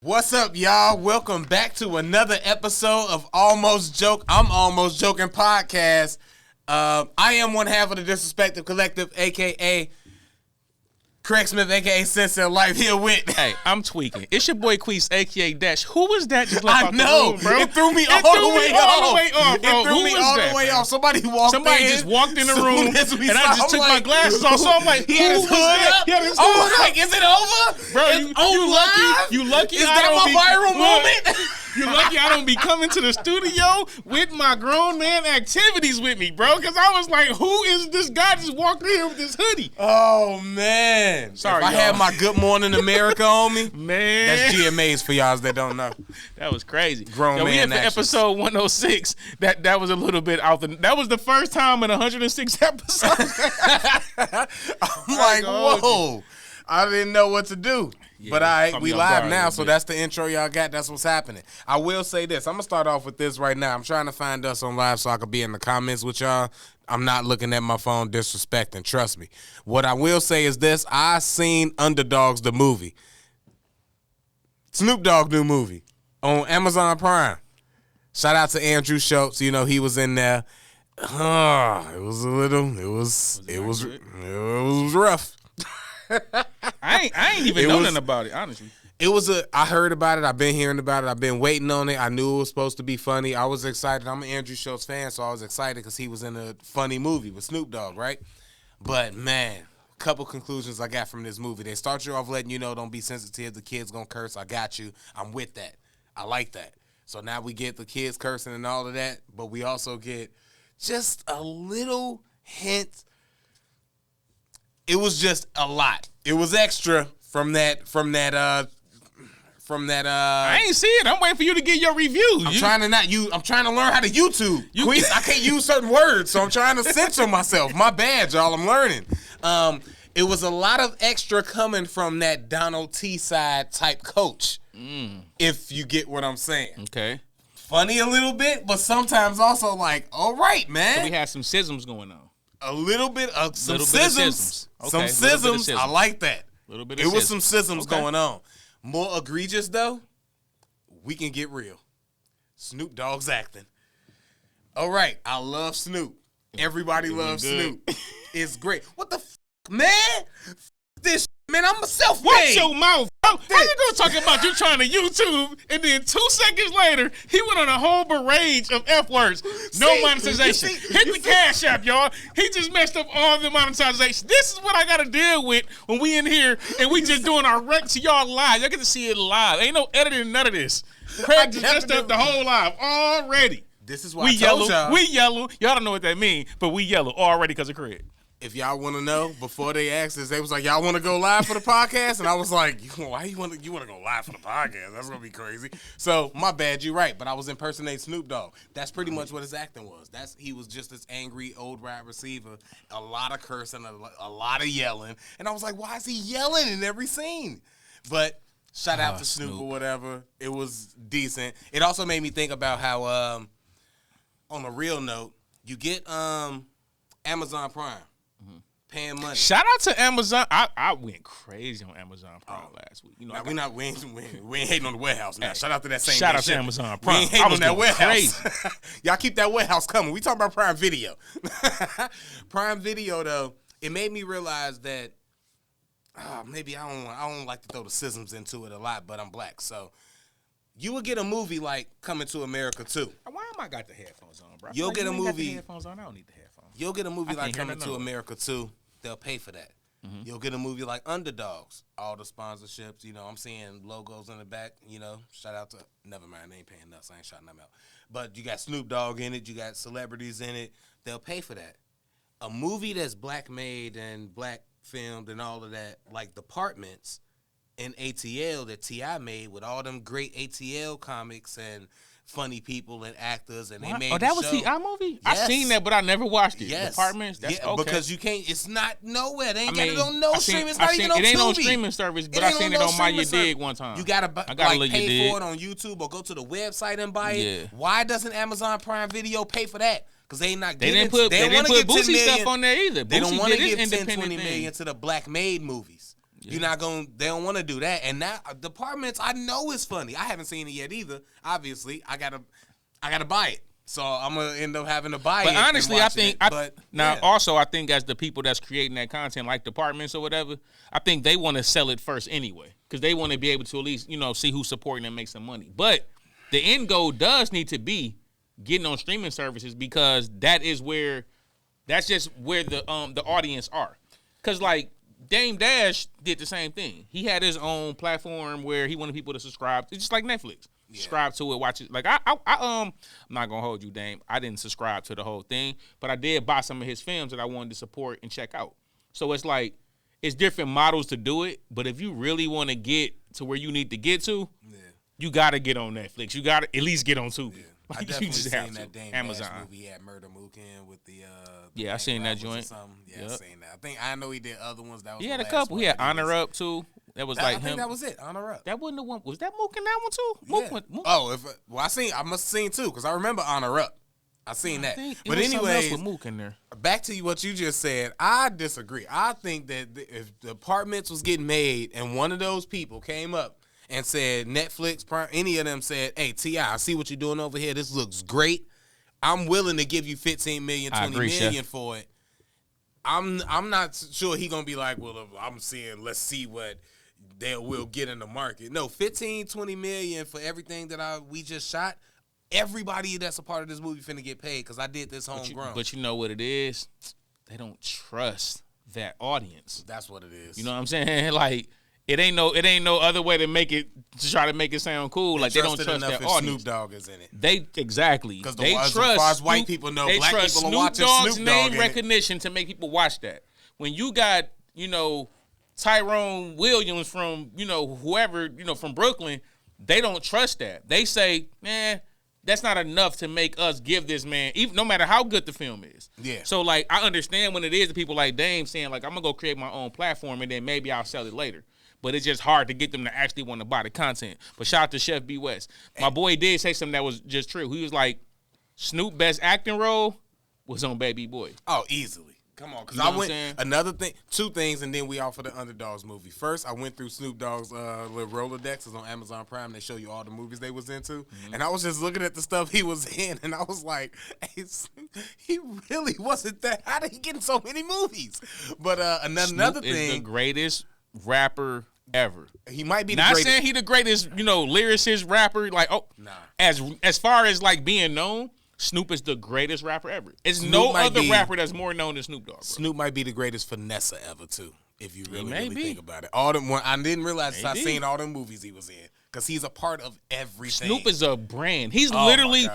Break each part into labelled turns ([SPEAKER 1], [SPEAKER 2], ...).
[SPEAKER 1] What's up, y'all? Welcome back to another episode of Almost Joke. I'm Almost Joking Podcast. I am one half of the Disrespectful Collective, a.k.a. Craig Smith, a.k.a. Sense of Life, here with...
[SPEAKER 2] Hey, I'm tweaking. It's your boy Queese, a.k.a. Dash. Who was that just left
[SPEAKER 1] I
[SPEAKER 2] out
[SPEAKER 1] know.
[SPEAKER 2] the room, bro?
[SPEAKER 1] It threw me all the way off.
[SPEAKER 2] Bro.
[SPEAKER 1] It threw me all the way off. Somebody
[SPEAKER 2] just walked in the room, and I just took my glasses off, so I'm like,
[SPEAKER 1] he had his hood up. I was like, is it over?
[SPEAKER 2] Bro, you lucky.
[SPEAKER 1] Is that my viral moment?
[SPEAKER 2] You lucky I don't be coming to the studio with my grown man activities with me, bro. Because I was like, who is this guy just walked in here with this hoodie?
[SPEAKER 1] Oh, man.
[SPEAKER 2] Sorry,
[SPEAKER 1] if I had my Good Morning America on me,
[SPEAKER 2] man.
[SPEAKER 1] That's GMA's for y'all that don't know.
[SPEAKER 2] That was crazy.
[SPEAKER 1] Grown man
[SPEAKER 2] we had for
[SPEAKER 1] actions.
[SPEAKER 2] episode 106. That was a little bit out the... That was the first time in 106 episodes.
[SPEAKER 1] I'm like, whoa. I didn't know what to do. Yeah, but all right, we live now, so that's the intro y'all got. That's what's happening. I will say this. I'm going to start off with this right now. I'm trying to find us on live so I can be in the comments with y'all. I'm not looking at my phone disrespecting. Trust me. What I will say is this. I seen Underdogs, the movie. Snoop Dogg new movie on Amazon Prime. Shout out to Andrew Schultz. You know, he was in there. It was a little, it was rough.
[SPEAKER 2] I ain't even know nothing about it, honestly.
[SPEAKER 1] I heard about it. I've been hearing about it. I've been waiting on it. I knew it was supposed to be funny. I was excited. I'm an Andrew Schultz fan, so I was excited because he was in a funny movie with Snoop Dogg, right? But, man, a couple conclusions I got from this movie. They start you off letting you know don't be sensitive. The kid's going to curse. I got you. I'm with that. I like that. So now we get the kids cursing and all of that, but we also get just a little hint. It was just a lot. It was extra from that. I
[SPEAKER 2] ain't see it. I'm waiting for you to get your review.
[SPEAKER 1] I'm trying to learn how to YouTube. I can't use certain words, so I'm trying to censor myself. My bad, y'all. I'm learning. It was a lot of extra coming from that Donald T side type coach. If you get what I'm saying.
[SPEAKER 2] Okay.
[SPEAKER 1] Funny a little bit, but sometimes also like, all right, man.
[SPEAKER 2] So we had some schisms going on.
[SPEAKER 1] A little bit of some
[SPEAKER 2] schisms.
[SPEAKER 1] Okay, some schisms. I like that.
[SPEAKER 2] It
[SPEAKER 1] was some schisms going on. More egregious though, we can get real. Snoop Dogg's acting. All right, I love Snoop. Everybody loves Snoop. It's great. What the man? This man, I'm a self-made.
[SPEAKER 2] Watch your mouth. How you gonna talk about you trying to YouTube and then 2 seconds later he went on a whole barrage of F words. No monetization. Hit the Cash App, y'all. He just messed up all the monetization. This is what I gotta deal with when we in here and we just doing our rec to y'all live. Y'all get to see it live. Ain't no editing, none of this. Craig just messed up the whole live already.
[SPEAKER 1] This is why I told y'all.
[SPEAKER 2] We yellow. Y'all don't know what that means, but we yellow already because of Craig.
[SPEAKER 1] If y'all want to know, before they asked us, they was like, y'all want to go live for the podcast? And I was like, why you want to go live for the podcast? That's going to be crazy. So, my bad, you're right. But I was impersonating Snoop Dogg. That's pretty much what his acting was. He was just this angry old wide receiver, a lot of cursing, a lot of yelling. And I was like, why is he yelling in every scene? But shout out to Snoop or whatever. It was decent. It also made me think about how, on a real note, you get Amazon Prime. Paying money.
[SPEAKER 2] Shout out to Amazon. I went crazy on Amazon Prime last week. You know,
[SPEAKER 1] we ain't hating on the warehouse now. Shout out to that same.
[SPEAKER 2] Shout out to Amazon Prime.
[SPEAKER 1] We ain't hating on that warehouse. Y'all keep that warehouse coming. We talking about Prime Video. Prime Video though, it made me realize that maybe I don't like to throw the schisms into it a lot, but I'm black, so you would get a movie like Coming to America 2.
[SPEAKER 2] Why am I got the headphones on, bro?
[SPEAKER 1] You'll get a movie.
[SPEAKER 2] Got the headphones on. I don't need the headphones.
[SPEAKER 1] You'll get a movie like Coming to America 2. They'll pay for that. Mm-hmm. You'll get a movie like Underdogs. All the sponsorships, I'm seeing logos in the back, Shout out to, never mind, they ain't paying us. I ain't shouting them out. But you got Snoop Dogg in it. You got celebrities in it. They'll pay for that. A movie that's black made and black filmed and all of that, like Departments and ATL that T.I. made with all them great ATL comics and funny people and actors, and they made
[SPEAKER 2] that was T.I. movie? Yes. I seen that, but I never watched it.
[SPEAKER 1] Yes.
[SPEAKER 2] Departments? That's okay.
[SPEAKER 1] Because you can't, it's not nowhere. They ain't got it on no streaming. It's not even on Tubi.
[SPEAKER 2] It ain't on streaming service, but I seen it on My You Dig one time.
[SPEAKER 1] You gotta pay for it on YouTube or go to the website and buy it. Why doesn't Amazon Prime Video pay for that? Because they not
[SPEAKER 2] getting They didn't put Boosie stuff on there either.
[SPEAKER 1] They don't want to give 10, 20 million to the black made movies. You're not going. They don't want to do that. And now Departments, I know it's funny. I haven't seen it yet either. Obviously, I gotta buy it. So I'm gonna end up having to buy it.
[SPEAKER 2] But honestly, I think
[SPEAKER 1] also
[SPEAKER 2] I think as the people that's creating that content, like Departments or whatever, I think they want to sell it first anyway, because they want to be able to at least see who's supporting and make some money. But the end goal does need to be getting on streaming services, because that's just where the audience are. Because like Dame Dash did the same thing. He had his own platform where he wanted people to subscribe. It's just like Netflix. Subscribe to it, watch it. Like I'm not gonna hold you, Dame. I didn't subscribe to the whole thing, but I did buy some of his films that I wanted to support and check out. So it's like it's different models to do it. But if you really want to get to where you need to get to, you gotta get on Netflix. You gotta at least get on Tubi.
[SPEAKER 1] Yeah. I definitely seen that Dame
[SPEAKER 2] Amazon
[SPEAKER 1] Dash movie. He had Murder Mookin with the
[SPEAKER 2] I seen that joint.
[SPEAKER 1] Yeah, I seen that. I know he did other ones. That was
[SPEAKER 2] he had a couple. He had Honor Up too. That was like
[SPEAKER 1] him. I think that was it. Honor Up.
[SPEAKER 2] That wasn't the one. Was that Mook in that one too?
[SPEAKER 1] Yeah. I must have seen two, because I remember Honor Up. I seen that. But anyway,
[SPEAKER 2] with Mook in there.
[SPEAKER 1] Back to what you just said. I disagree. I think that if the Apartments was getting made and one of those people came up and said, Netflix, Prime, any of them said, hey, T.I., I see what you're doing over here. This looks great. I'm willing to give you $15 million, $20 million for it. I'm not sure he gonna be like, well, I'm seeing, let's see what we'll get in the market. No, 15, 20 million for everything that we just shot. Everybody that's a part of this movie finna get paid, because I did this homegrown.
[SPEAKER 2] But you know what it is? They don't trust that audience.
[SPEAKER 1] That's what it is.
[SPEAKER 2] You know what I'm saying? Like, it ain't no other way to try to make it sound cool. Like, they don't trust that audience.
[SPEAKER 1] Snoop Dogg is in it.
[SPEAKER 2] Because
[SPEAKER 1] they trust. As far as white people know, black people are watching
[SPEAKER 2] Dogg's
[SPEAKER 1] Snoop Dogg
[SPEAKER 2] name recognition to make people watch that. When you got Tyrone Williams from whoever from Brooklyn, they don't trust that. They say, man, that's not enough to make us give this man, even no matter how good the film is.
[SPEAKER 1] Yeah.
[SPEAKER 2] So like, I understand when it is the people like Dame saying like, I'm gonna go create my own platform and then maybe I'll sell it later. But it's just hard to get them to actually want to buy the content. But shout out to Chef B West. My boy did say something that was just true. He was like, Snoop best acting role was on Baby Boy.
[SPEAKER 1] Oh, easily. Come on, because I went two things, and then we offer the Underdogs movie. First, I went through Snoop Dogg's little Rolodex. It's on Amazon Prime. They show you all the movies they was into, and I was just looking at the stuff he was in, and I was like, hey, he really wasn't that. How did he get in so many movies? But another thing,
[SPEAKER 2] is the greatest rapper ever.
[SPEAKER 1] He might be
[SPEAKER 2] not the greatest. Saying he the greatest, lyricist rapper. Like, as far as like being known, Snoop is the greatest rapper ever. There's no other rapper that's more known than Snoop Dogg. Bro.
[SPEAKER 1] Snoop might be the greatest finesse ever too, if you really think about it. I didn't realize I seen all the movies he was in, because he's a part of everything.
[SPEAKER 2] Snoop is a brand. He's literally,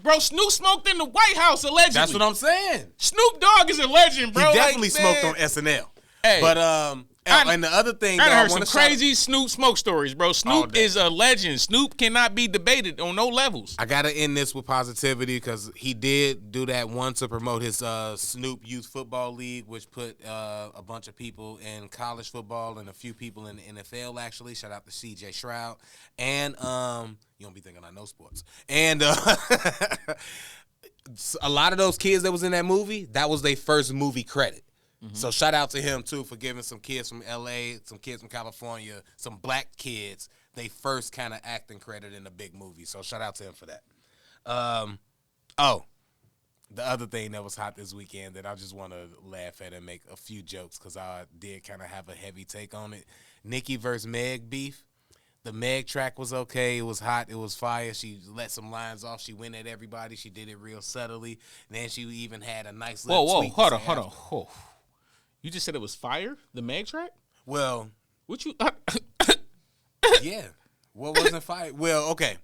[SPEAKER 2] bro. Snoop smoked in the White House allegedly.
[SPEAKER 1] That's what I'm saying.
[SPEAKER 2] Snoop Dogg is a legend, bro.
[SPEAKER 1] He definitely smoked on SNL. Hey, but and the other thing,
[SPEAKER 2] I heard some crazy Snoop smoke stories, bro. Snoop is a legend. Snoop cannot be debated on no levels.
[SPEAKER 1] I gotta end this with positivity, because he did do that one to promote his Snoop Youth Football League, which put a bunch of people in college football and a few people in the NFL. Actually, shout out to C.J. Stroud, and you don't be thinking I know sports, and a lot of those kids that was in that movie, that was their first movie credit. So shout out to him, too, for giving some kids from L.A., some kids from California, some black kids, they first kind of acting credit in a big movie. So shout out to him for that. The other thing that was hot this weekend that I just want to laugh at and make a few jokes, because I did kind of have a heavy take on it. Nicki versus Meg beef. The Meg track was okay. It was hot. It was fire. She let some lines off. She went at everybody. She did it real subtly. And then she even had a nice little tweet.
[SPEAKER 2] Hold on. You just said it was fire? The Meg track?
[SPEAKER 1] Well.
[SPEAKER 2] What you...
[SPEAKER 1] Yeah. What wasn't fire? Well, okay.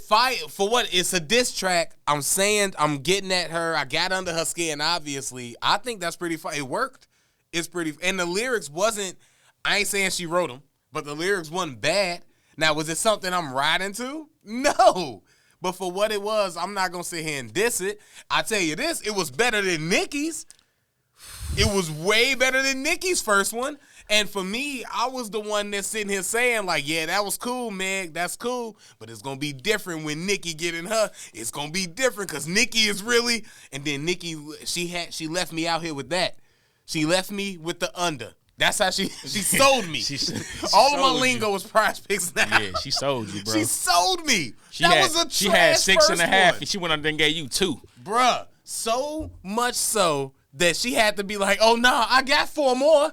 [SPEAKER 1] Fire, for what? It's a diss track. I'm saying I'm getting at her. I got under her skin, obviously. I think that's pretty fire. It worked. It's pretty... And the lyrics wasn't... I ain't saying she wrote them, but the lyrics wasn't bad. Now, was it something I'm riding to? No. But for what it was, I'm not going to sit here and diss it. I tell you this, it was better than Nicki's. It was way better than Nicki's first one. And for me, I was the one that's sitting here saying, like, yeah, that was cool, Meg. That's cool. But it's going to be different when Nicki get in her. It's going to be different because Nicki is really... And then Nicki, she left me out here with that. She left me with the under. That's how she sold me.
[SPEAKER 2] She
[SPEAKER 1] All of my
[SPEAKER 2] sold
[SPEAKER 1] lingo was Prize Picks now.
[SPEAKER 2] Yeah, she sold you, bro.
[SPEAKER 1] She sold me.
[SPEAKER 2] She
[SPEAKER 1] that
[SPEAKER 2] had,
[SPEAKER 1] was a trash
[SPEAKER 2] she had 6.5,
[SPEAKER 1] one.
[SPEAKER 2] and she went on there and gave you 2.
[SPEAKER 1] Bruh, so much so that she had to be like, oh, nah, I got 4 more.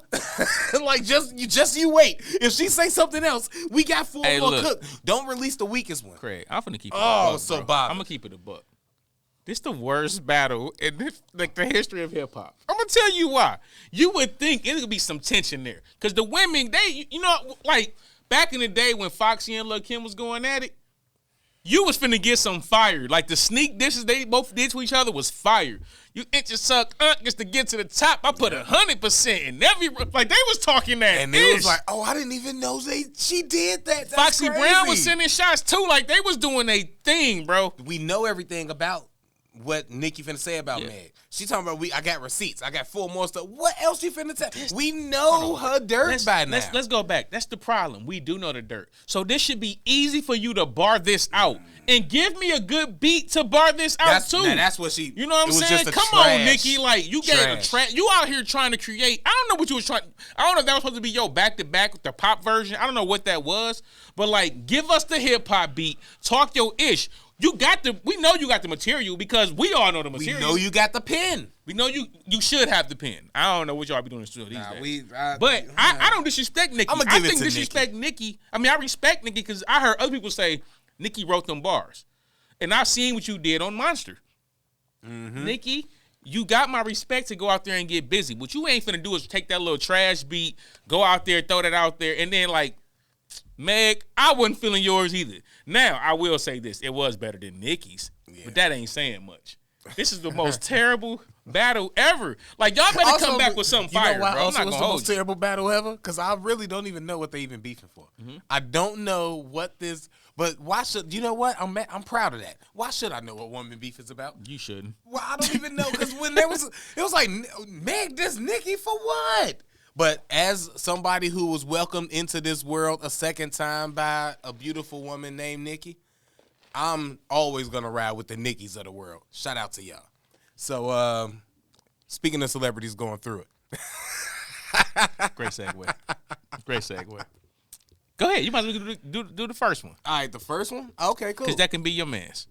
[SPEAKER 1] Like, just you wait. If she say something else, we got 4 more cooked. Don't release the weakest one.
[SPEAKER 2] Craig, I'm finna keep it a
[SPEAKER 1] Oh,
[SPEAKER 2] buck,
[SPEAKER 1] so
[SPEAKER 2] bro.
[SPEAKER 1] bothered.
[SPEAKER 2] I'm gonna keep it a buck. This the worst battle in the history of hip hop. I'm gonna tell you why. You would think it would be some tension there, cause the women, like back in the day when Foxy and Lil' Kim was going at it, you was finna get some fire. Like the sneak dishes they both did to each other was fire. You inch and suck just to get to the top. I put 100% in every, like they was talking that.
[SPEAKER 1] And it was like, oh, I didn't even know she did that. That's
[SPEAKER 2] Foxy
[SPEAKER 1] crazy.
[SPEAKER 2] Brown was sending shots too. Like they was doing a thing, bro.
[SPEAKER 1] We know everything about what Nicki finna say about Meg. She talking about I got receipts. I got 4 more stuff. What else you finna tell? We know her dirt by now.
[SPEAKER 2] Let's go back. That's the problem. We do know the dirt. So this should be easy for you to bar this out. And give me a good beat to bar this out too.
[SPEAKER 1] Now that's what she.
[SPEAKER 2] You know what I'm saying? Come on, Nicki. Like you gave a trash. You out here trying to create. I don't know what you was trying. I don't know if that was supposed to be your back to back with the pop version. I don't know what that was. But like, give us the hip hop beat. Talk your ish. You got the. We know you got the material because we all know the material.
[SPEAKER 1] We know you got the pen.
[SPEAKER 2] We know you should have the pen. I don't know what y'all be doing in the studio these days.
[SPEAKER 1] But
[SPEAKER 2] I don't disrespect Nicki.
[SPEAKER 1] I'ma give it to
[SPEAKER 2] disrespect Nicki. I mean, I respect Nicki because I heard other people say Nicki wrote them bars. And I've seen what you did on Monster. Mm-hmm. Nicki, you got my respect to go out there and get busy. What you ain't finna do is take that little trash beat, go out there, throw that out there, and then like, Meg, I wasn't feeling yours either. Now, I will say this. It was better than Nicki's, but that ain't saying much. This is the most terrible battle ever. Like, y'all better come back with something fire, bro. I'm not gonna hold you.
[SPEAKER 1] Most terrible battle ever? Because I really don't even know what they even beefing for. Mm-hmm. I don't know what this, but why should, you know what? I'm proud of that. Why should I know what woman beef is about?
[SPEAKER 2] You shouldn't.
[SPEAKER 1] Well, I don't even know because when there was, it was like, Meg, this Nicki for what? But as somebody who was welcomed into this world a second time by a beautiful woman named Nicki, I'm always going to ride with the Nickis of the world. Shout out to y'all. So, speaking of celebrities going through it.
[SPEAKER 2] Great segue. Great segue. Go ahead. You might as well do the first one.
[SPEAKER 1] All right, the first one? Okay, cool.
[SPEAKER 2] Because that can be your man's.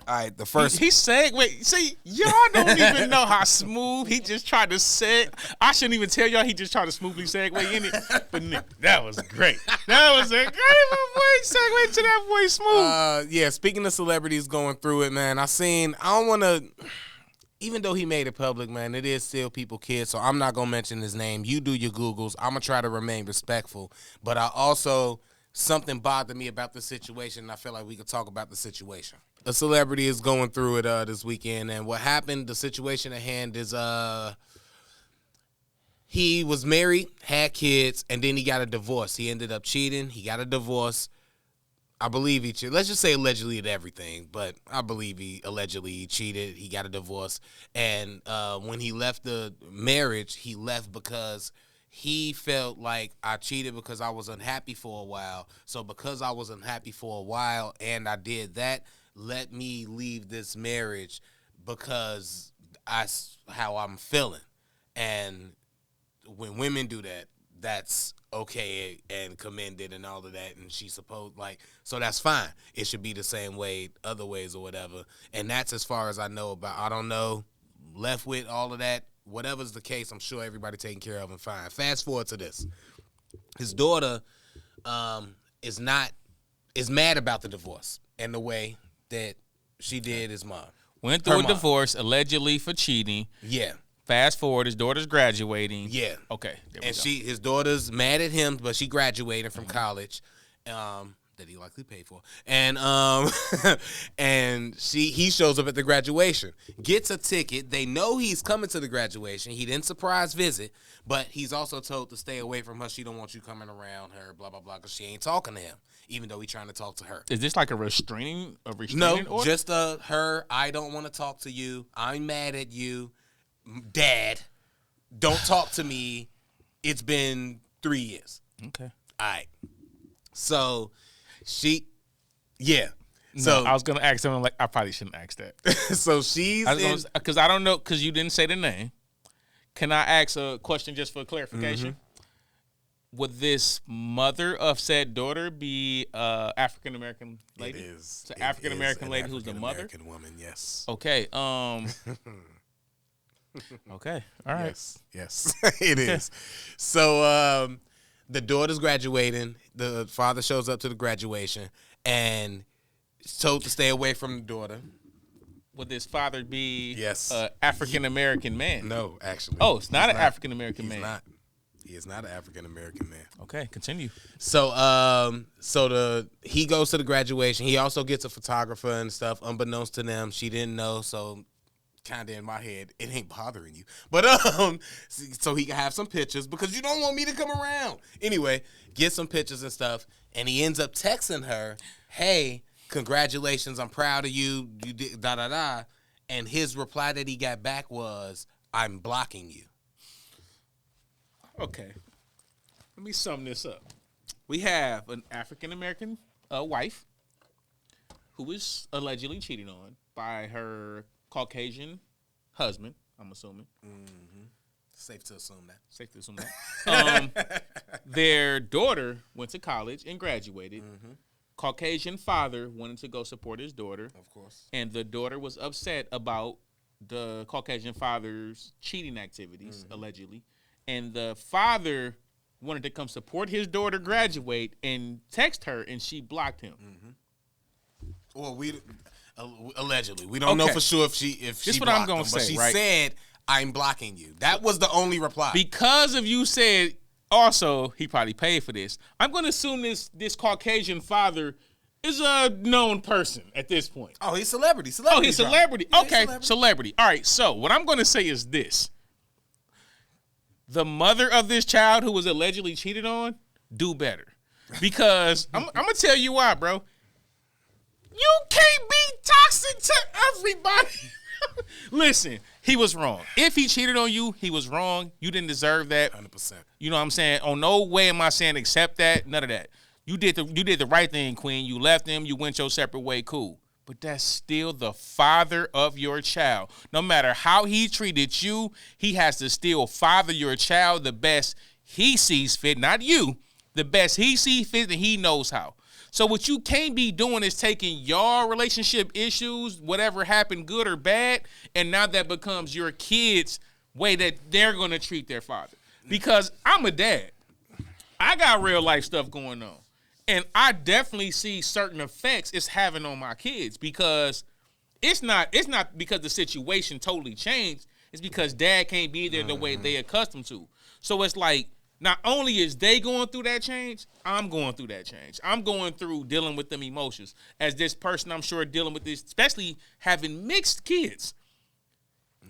[SPEAKER 1] All right, the first.
[SPEAKER 2] He segued. See, y'all don't even know how smooth he just tried to say. I shouldn't even tell y'all he just tried to smoothly segue in it. But that was great. That was a great boy segue to that boy smooth.
[SPEAKER 1] Yeah, speaking of celebrities going through it, man, I don't want to, even though he made it public, man, it is still people kids, so I'm not going to mention his name. You do your Googles. I'm going to try to remain respectful. But I also, something bothered me about the situation, and I feel like we could talk about the situation. A celebrity is going through it this weekend, and what happened, the situation at hand is he was married, had kids, and then he got a divorce. He ended up cheating. He got a divorce. I believe he cheated. Let's just say allegedly at everything, but I believe he allegedly cheated. He got a divorce, and when he left the marriage, he left because he felt like I cheated because I was unhappy for a while. So because I was unhappy for a while and I did that, let me leave this marriage because how I'm feeling. And when women do that, that's okay and commended and all of that, and she's supposed, like, so that's fine. It should be the same way other ways or whatever. And that's as far as I know about. I don't know, left with all of that. Whatever's the case, I'm sure everybody taken care of and fine. Fast forward to this. His daughter is mad about the divorce and the way that she did his mom.
[SPEAKER 2] Went through a divorce allegedly for cheating.
[SPEAKER 1] Yeah.
[SPEAKER 2] Fast forward, his daughter's graduating.
[SPEAKER 1] Yeah.
[SPEAKER 2] Okay.
[SPEAKER 1] And his daughter's mad at him, but she graduated from college, that he likely paid for. And and he shows up at the graduation, gets a ticket. They know he's coming to the graduation. He didn't surprise visit, but he's also told to stay away from her. She don't want you coming around her, blah blah blah, because she ain't talking to him, even though he's trying to talk to her.
[SPEAKER 2] Is this like a restraining
[SPEAKER 1] No,
[SPEAKER 2] order?
[SPEAKER 1] just her. I don't want to talk to you. I'm mad at you, Dad. Don't talk to me. It's been 3 years.
[SPEAKER 2] Okay.
[SPEAKER 1] All right. So yeah.
[SPEAKER 2] No,
[SPEAKER 1] So
[SPEAKER 2] I was gonna ask someone like I probably shouldn't ask that.
[SPEAKER 1] so she's
[SPEAKER 2] because I don't know, because you didn't say the name. Can I ask a question just for clarification? Would this mother of said daughter be African American lady?
[SPEAKER 1] It is.
[SPEAKER 2] It's an African American lady who's the mother.
[SPEAKER 1] African woman, yes.
[SPEAKER 2] Okay. Okay. All right.
[SPEAKER 1] Yes, it is. So the daughter's graduating. The father shows up to the graduation and is told to stay away from the daughter.
[SPEAKER 2] Would this father be
[SPEAKER 1] Yes.
[SPEAKER 2] African American man?
[SPEAKER 1] No, actually.
[SPEAKER 2] Oh, it's not
[SPEAKER 1] He's
[SPEAKER 2] an African American man.
[SPEAKER 1] He's not. He is not an African American man.
[SPEAKER 2] Okay, continue.
[SPEAKER 1] So he goes to the graduation. He also gets a photographer and stuff. Unbeknownst to them, she didn't know. So kind of in my head, it ain't bothering you. But so he can have some pictures because you don't want me to come around. Anyway, get some pictures and stuff, and he ends up texting her, "Hey, congratulations, I'm proud of you. You did da da da." And his reply that he got back was, "I'm blocking you."
[SPEAKER 2] Okay. Let me sum this up. We have an African American wife who was allegedly cheated on by her Caucasian husband, I'm assuming.
[SPEAKER 1] Safe to assume that.
[SPEAKER 2] Safe to assume that. Their daughter went to college and graduated. Caucasian father wanted to go support his daughter.
[SPEAKER 1] Of course.
[SPEAKER 2] And the daughter was upset about the Caucasian father's cheating activities, allegedly. And the father wanted to come support his daughter graduate and text her, and she blocked him.
[SPEAKER 1] Well, we allegedly we don't know for sure if she
[SPEAKER 2] This what
[SPEAKER 1] blocked
[SPEAKER 2] I'm gonna
[SPEAKER 1] him, but
[SPEAKER 2] say,
[SPEAKER 1] she
[SPEAKER 2] right?
[SPEAKER 1] said, "I'm blocking you." That was the only reply.
[SPEAKER 2] Because of you said, also, he probably paid for this. I'm going to assume this Caucasian father is a known person at this point.
[SPEAKER 1] Oh, he's celebrity.
[SPEAKER 2] Oh, he's celebrity.
[SPEAKER 1] Yeah,
[SPEAKER 2] Okay, celebrity. All right, so what I'm going to say is this. The mother of this child who was allegedly cheated on, do better. Because I'm going to tell you why, bro. You can't be toxic to everybody. Listen, he was wrong. If he cheated on you, he was wrong. You didn't deserve that.
[SPEAKER 1] 100%.
[SPEAKER 2] You know what I'm saying? On no way am I saying accept that. None of that. You did the right thing, Queen. You left him. You went your separate way. Cool. But that's still the father of your child. No matter how he treated you, he has to still father your child the best he sees fit. Not you. The best he sees fit and he knows how. So what you can't be doing is taking your relationship issues, whatever happened, good or bad, and now that becomes your kids' way that they're going to treat their father. Because I'm a dad. I got real life stuff going on. And I definitely see certain effects it's having on my kids because it's not because the situation totally changed. It's because dad can't be there the way they accustomed to. So it's like, not only is they going through that change, I'm going through that change. I'm going through dealing with them emotions. As this person, I'm sure, dealing with this, especially having mixed kids.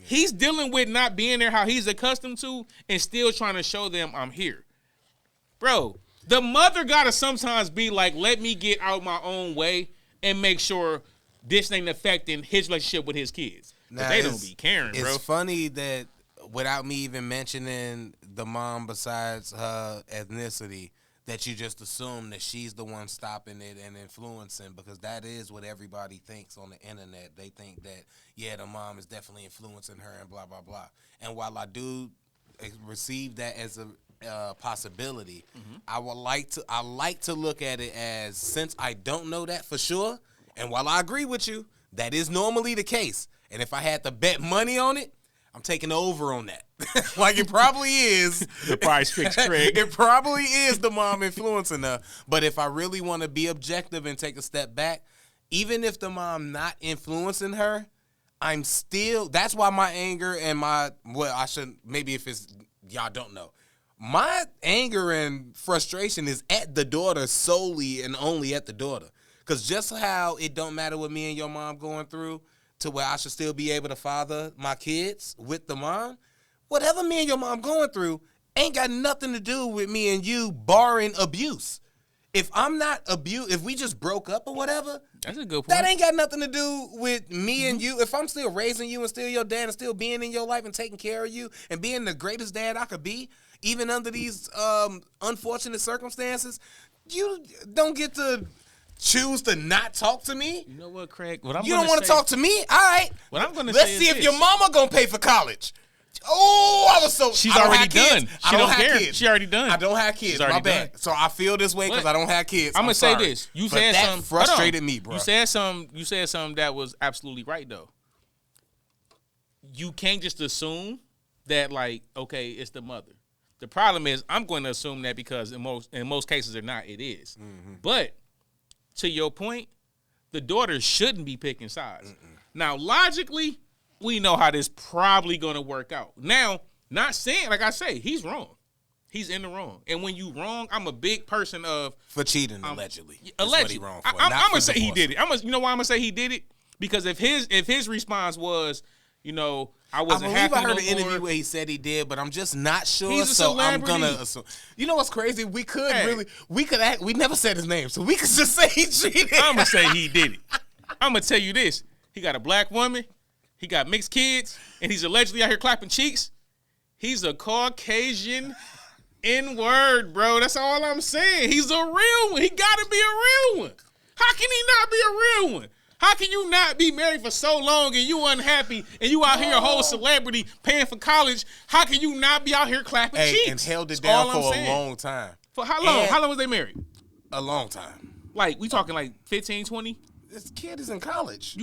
[SPEAKER 2] He's dealing with not being there how he's accustomed to and still trying to show them I'm here. Bro, the mother got to sometimes be like, let me get out my own way and make sure this ain't affecting his relationship with his kids. But they don't be caring, bro.
[SPEAKER 1] It's funny that without me even mentioning the mom besides her ethnicity, that you just assume that she's the one stopping it and influencing, because that is what everybody thinks on the internet. They think that, yeah, the mom is definitely influencing her and blah, blah, blah. And while I do receive that as a possibility, I like to look at it as, since I don't know that for sure, and while I agree with you, that is normally the case. And if I had to bet money on it, I'm taking over on that. Like it probably is.
[SPEAKER 2] The price fix, Craig.
[SPEAKER 1] It probably is the mom influencing her. But if I really want to be objective and take a step back, even if the mom not influencing her, I'm still, that's why my anger and maybe if it's, y'all don't know. My anger and frustration is at the daughter, solely and only at the daughter. Because just how it don't matter what me and your mom going through, to where I should still be able to father my kids with the mom, whatever me and your mom going through ain't got nothing to do with me and you, barring abuse. If I'm not if we just broke up or whatever,
[SPEAKER 2] that's a good point.
[SPEAKER 1] That ain't got nothing to do with me and you. If I'm still raising you and still your dad and still being in your life and taking care of you and being the greatest dad I could be, even under these unfortunate circumstances, you don't get to choose to not talk to me.
[SPEAKER 2] You know what, Craig?
[SPEAKER 1] You don't want to talk to me? All right.
[SPEAKER 2] What I'm going to say
[SPEAKER 1] Let's see if your mama going to pay for college. Oh, I was so.
[SPEAKER 2] She's
[SPEAKER 1] I don't
[SPEAKER 2] already
[SPEAKER 1] have kids.
[SPEAKER 2] done.
[SPEAKER 1] I
[SPEAKER 2] She don't
[SPEAKER 1] have
[SPEAKER 2] care.
[SPEAKER 1] kids.
[SPEAKER 2] She already done.
[SPEAKER 1] I don't have kids.
[SPEAKER 2] She's already
[SPEAKER 1] My bad.
[SPEAKER 2] done.
[SPEAKER 1] So I feel this way because
[SPEAKER 2] But
[SPEAKER 1] I don't have kids.
[SPEAKER 2] I'm gonna say
[SPEAKER 1] sorry.
[SPEAKER 2] this. You
[SPEAKER 1] But
[SPEAKER 2] said
[SPEAKER 1] that
[SPEAKER 2] something.
[SPEAKER 1] frustrated me, bro.
[SPEAKER 2] You said something that was absolutely right though. You can't just assume that like, okay, it's the mother. The problem is I'm going to assume that because in most cases or not, it is.
[SPEAKER 1] Mm-hmm.
[SPEAKER 2] But to your point, the daughter shouldn't be picking sides. Now, logically, we know how this probably going to work out. Now, not saying, like I say, he's wrong. He's in the wrong. And when you wrong, I'm a big person of
[SPEAKER 1] For cheating, allegedly.
[SPEAKER 2] allegedly.
[SPEAKER 1] What he wrong for.
[SPEAKER 2] I'm
[SPEAKER 1] Not
[SPEAKER 2] gonna
[SPEAKER 1] for
[SPEAKER 2] say he
[SPEAKER 1] divorce.
[SPEAKER 2] did it. You know why I'm gonna say he did it? Because if his response was, you know, I wasn't
[SPEAKER 1] I
[SPEAKER 2] happy
[SPEAKER 1] believe I heard
[SPEAKER 2] no
[SPEAKER 1] an interview
[SPEAKER 2] more.
[SPEAKER 1] where he said he did, but I'm just not sure.
[SPEAKER 2] He's a
[SPEAKER 1] so I'm
[SPEAKER 2] celebrity.
[SPEAKER 1] gonna assume. You know what's crazy? We could
[SPEAKER 2] Hey.
[SPEAKER 1] we never said his name, so we could just say he cheated.
[SPEAKER 2] I'm gonna say he did it. I'm gonna tell you this: he got a black woman, he got mixed kids, and he's allegedly out here clapping cheeks. He's a Caucasian N-word, bro. That's all I'm saying. He's a real one. He gotta be a real one. How can he not be a real one? How can you not be married for so long and you unhappy and you out here a whole celebrity paying for college? How can you not be out here clapping
[SPEAKER 1] Hey,
[SPEAKER 2] cheeks?
[SPEAKER 1] and held it
[SPEAKER 2] That's all
[SPEAKER 1] down
[SPEAKER 2] I'm
[SPEAKER 1] for a
[SPEAKER 2] saying.
[SPEAKER 1] long time.
[SPEAKER 2] For how long?
[SPEAKER 1] And-
[SPEAKER 2] How long was they married?
[SPEAKER 1] A long time.
[SPEAKER 2] Like, we talking like 15, 20?
[SPEAKER 1] This kid is in college.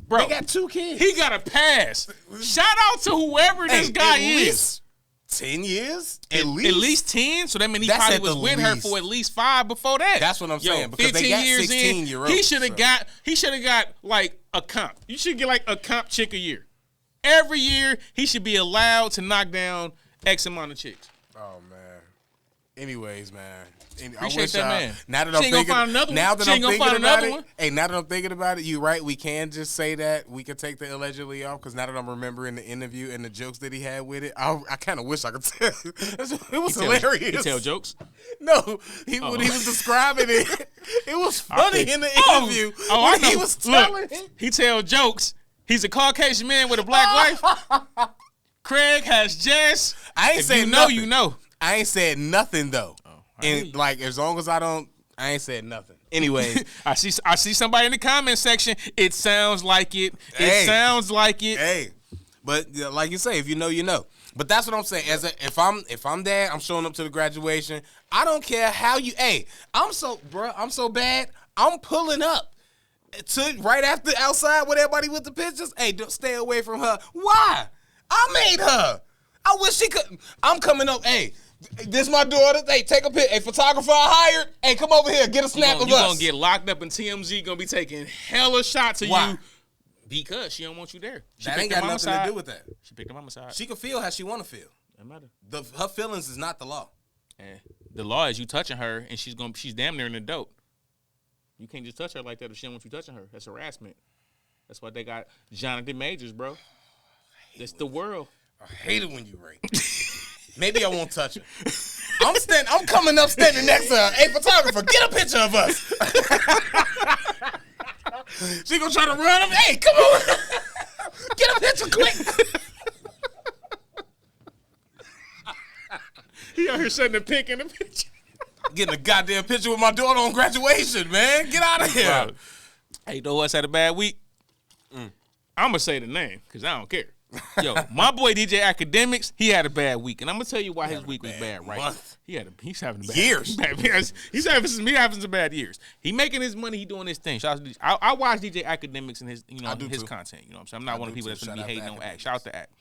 [SPEAKER 2] Bro,
[SPEAKER 1] They got 2 kids.
[SPEAKER 2] he got a pass. Shout out to whoever this guy
[SPEAKER 1] at
[SPEAKER 2] is.
[SPEAKER 1] least 10 years? At
[SPEAKER 2] At least 10, so that means he
[SPEAKER 1] That's
[SPEAKER 2] probably
[SPEAKER 1] at
[SPEAKER 2] was
[SPEAKER 1] the
[SPEAKER 2] with her
[SPEAKER 1] least.
[SPEAKER 2] for at least 5 before that.
[SPEAKER 1] That's what I'm saying, because they
[SPEAKER 2] 15
[SPEAKER 1] got
[SPEAKER 2] years
[SPEAKER 1] 16-year-olds,
[SPEAKER 2] in, he should have got like a comp. You should get like a comp chick a year. Every year, he should be allowed to knock down X amount of chicks.
[SPEAKER 1] Oh, man. Anyways, man. I
[SPEAKER 2] Appreciate
[SPEAKER 1] wish
[SPEAKER 2] that
[SPEAKER 1] y'all-
[SPEAKER 2] man.
[SPEAKER 1] Now that
[SPEAKER 2] She
[SPEAKER 1] I'm
[SPEAKER 2] ain't gonna
[SPEAKER 1] thinking,
[SPEAKER 2] find another one.
[SPEAKER 1] now that
[SPEAKER 2] She
[SPEAKER 1] I'm
[SPEAKER 2] ain't gonna
[SPEAKER 1] thinking
[SPEAKER 2] find
[SPEAKER 1] about
[SPEAKER 2] another
[SPEAKER 1] it,
[SPEAKER 2] one.
[SPEAKER 1] hey, now that I'm thinking about it, you're right. We can just say that we could take the allegedly off because now that I'm remembering the interview and the jokes that he had with it, I kind of wish I could tell. It was hilarious.
[SPEAKER 2] He tell jokes.
[SPEAKER 1] No, when he was describing it, it was funny in the interview.
[SPEAKER 2] I
[SPEAKER 1] when
[SPEAKER 2] know.
[SPEAKER 1] he was telling
[SPEAKER 2] Look, he tell jokes. He's a Caucasian man with a black wife. Craig has Jess.
[SPEAKER 1] I ain't
[SPEAKER 2] If
[SPEAKER 1] saying
[SPEAKER 2] you know,
[SPEAKER 1] nothing.
[SPEAKER 2] you know.
[SPEAKER 1] I ain't said nothing though.
[SPEAKER 2] hear
[SPEAKER 1] And
[SPEAKER 2] you.
[SPEAKER 1] like as long as I ain't said nothing. Anyway,
[SPEAKER 2] I see somebody in the comment section. It sounds like it.
[SPEAKER 1] Hey.
[SPEAKER 2] It sounds like it.
[SPEAKER 1] hey, but like you say, if you know, you know. But that's what I'm saying. If I'm dad, I'm showing up to the graduation. I don't care how you. Hey, I'm so bad. I'm pulling up to right after outside with everybody with the pictures. Hey, don't stay away from her. Why? I made her. I wish she could. I'm coming up. Hey, this my daughter. Hey, take a pic. Hey, photographer I hired. Hey, come over here. Get a snap of
[SPEAKER 2] You're
[SPEAKER 1] us.
[SPEAKER 2] gonna get locked up, and TMZ gonna be taking hella shots of
[SPEAKER 1] Why?
[SPEAKER 2] you because she don't want you there. She
[SPEAKER 1] That
[SPEAKER 2] picked
[SPEAKER 1] ain't
[SPEAKER 2] the
[SPEAKER 1] got
[SPEAKER 2] mama
[SPEAKER 1] nothing
[SPEAKER 2] side.
[SPEAKER 1] to do with that.
[SPEAKER 2] She picked the mama side.
[SPEAKER 1] She can feel how she want to feel.
[SPEAKER 2] Doesn't matter.
[SPEAKER 1] Her feelings is not the law.
[SPEAKER 2] And the law is you touching her, and she's damn near an adult. You can't just touch her like that if she don't want you touching her. That's harassment. That's why they got Jonathan Majors, bro. That's the world.
[SPEAKER 1] I hate it when you rape. Maybe I won't touch her. I'm coming up standing next to her. Hey, photographer, get a picture of us. She gonna try to run him. Hey, come on. Get a picture quick.
[SPEAKER 2] He out here setting a pic in the picture.
[SPEAKER 1] Getting a goddamn picture with my daughter on graduation, man. Get out of here.
[SPEAKER 2] Wow. Hey, you know what's had a bad week? I'm going to say the name because I don't care. Yo, my boy DJ Academics, he had a bad week. And I'm going to tell you why his week was bad, right?
[SPEAKER 1] month.
[SPEAKER 2] He's having a bad
[SPEAKER 1] Years.
[SPEAKER 2] He's having some bad years. He making his money, he doing his thing. Shout out to I watch DJ Academics and his,
[SPEAKER 1] I do
[SPEAKER 2] his
[SPEAKER 1] too.
[SPEAKER 2] content. You know what I'm saying? I'm not one of the
[SPEAKER 1] do
[SPEAKER 2] people that's
[SPEAKER 1] too.
[SPEAKER 2] going to
[SPEAKER 1] Shout
[SPEAKER 2] be
[SPEAKER 1] out to
[SPEAKER 2] hating on
[SPEAKER 1] Academics.
[SPEAKER 2] Act. Shout out to Act.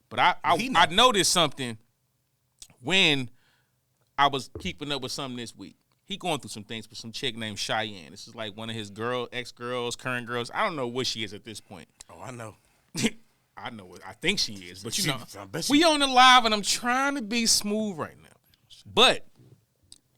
[SPEAKER 2] But I noticed something when I was keeping up with something this week. He going through some things with some chick named Cheyenne. This is like one of his ex-girls, current girls. I don't know what she is at this point.
[SPEAKER 1] Oh, I know.
[SPEAKER 2] I know what I think she is, but you know,
[SPEAKER 1] I bet she-
[SPEAKER 2] we on the live and I'm trying to be smooth right now. But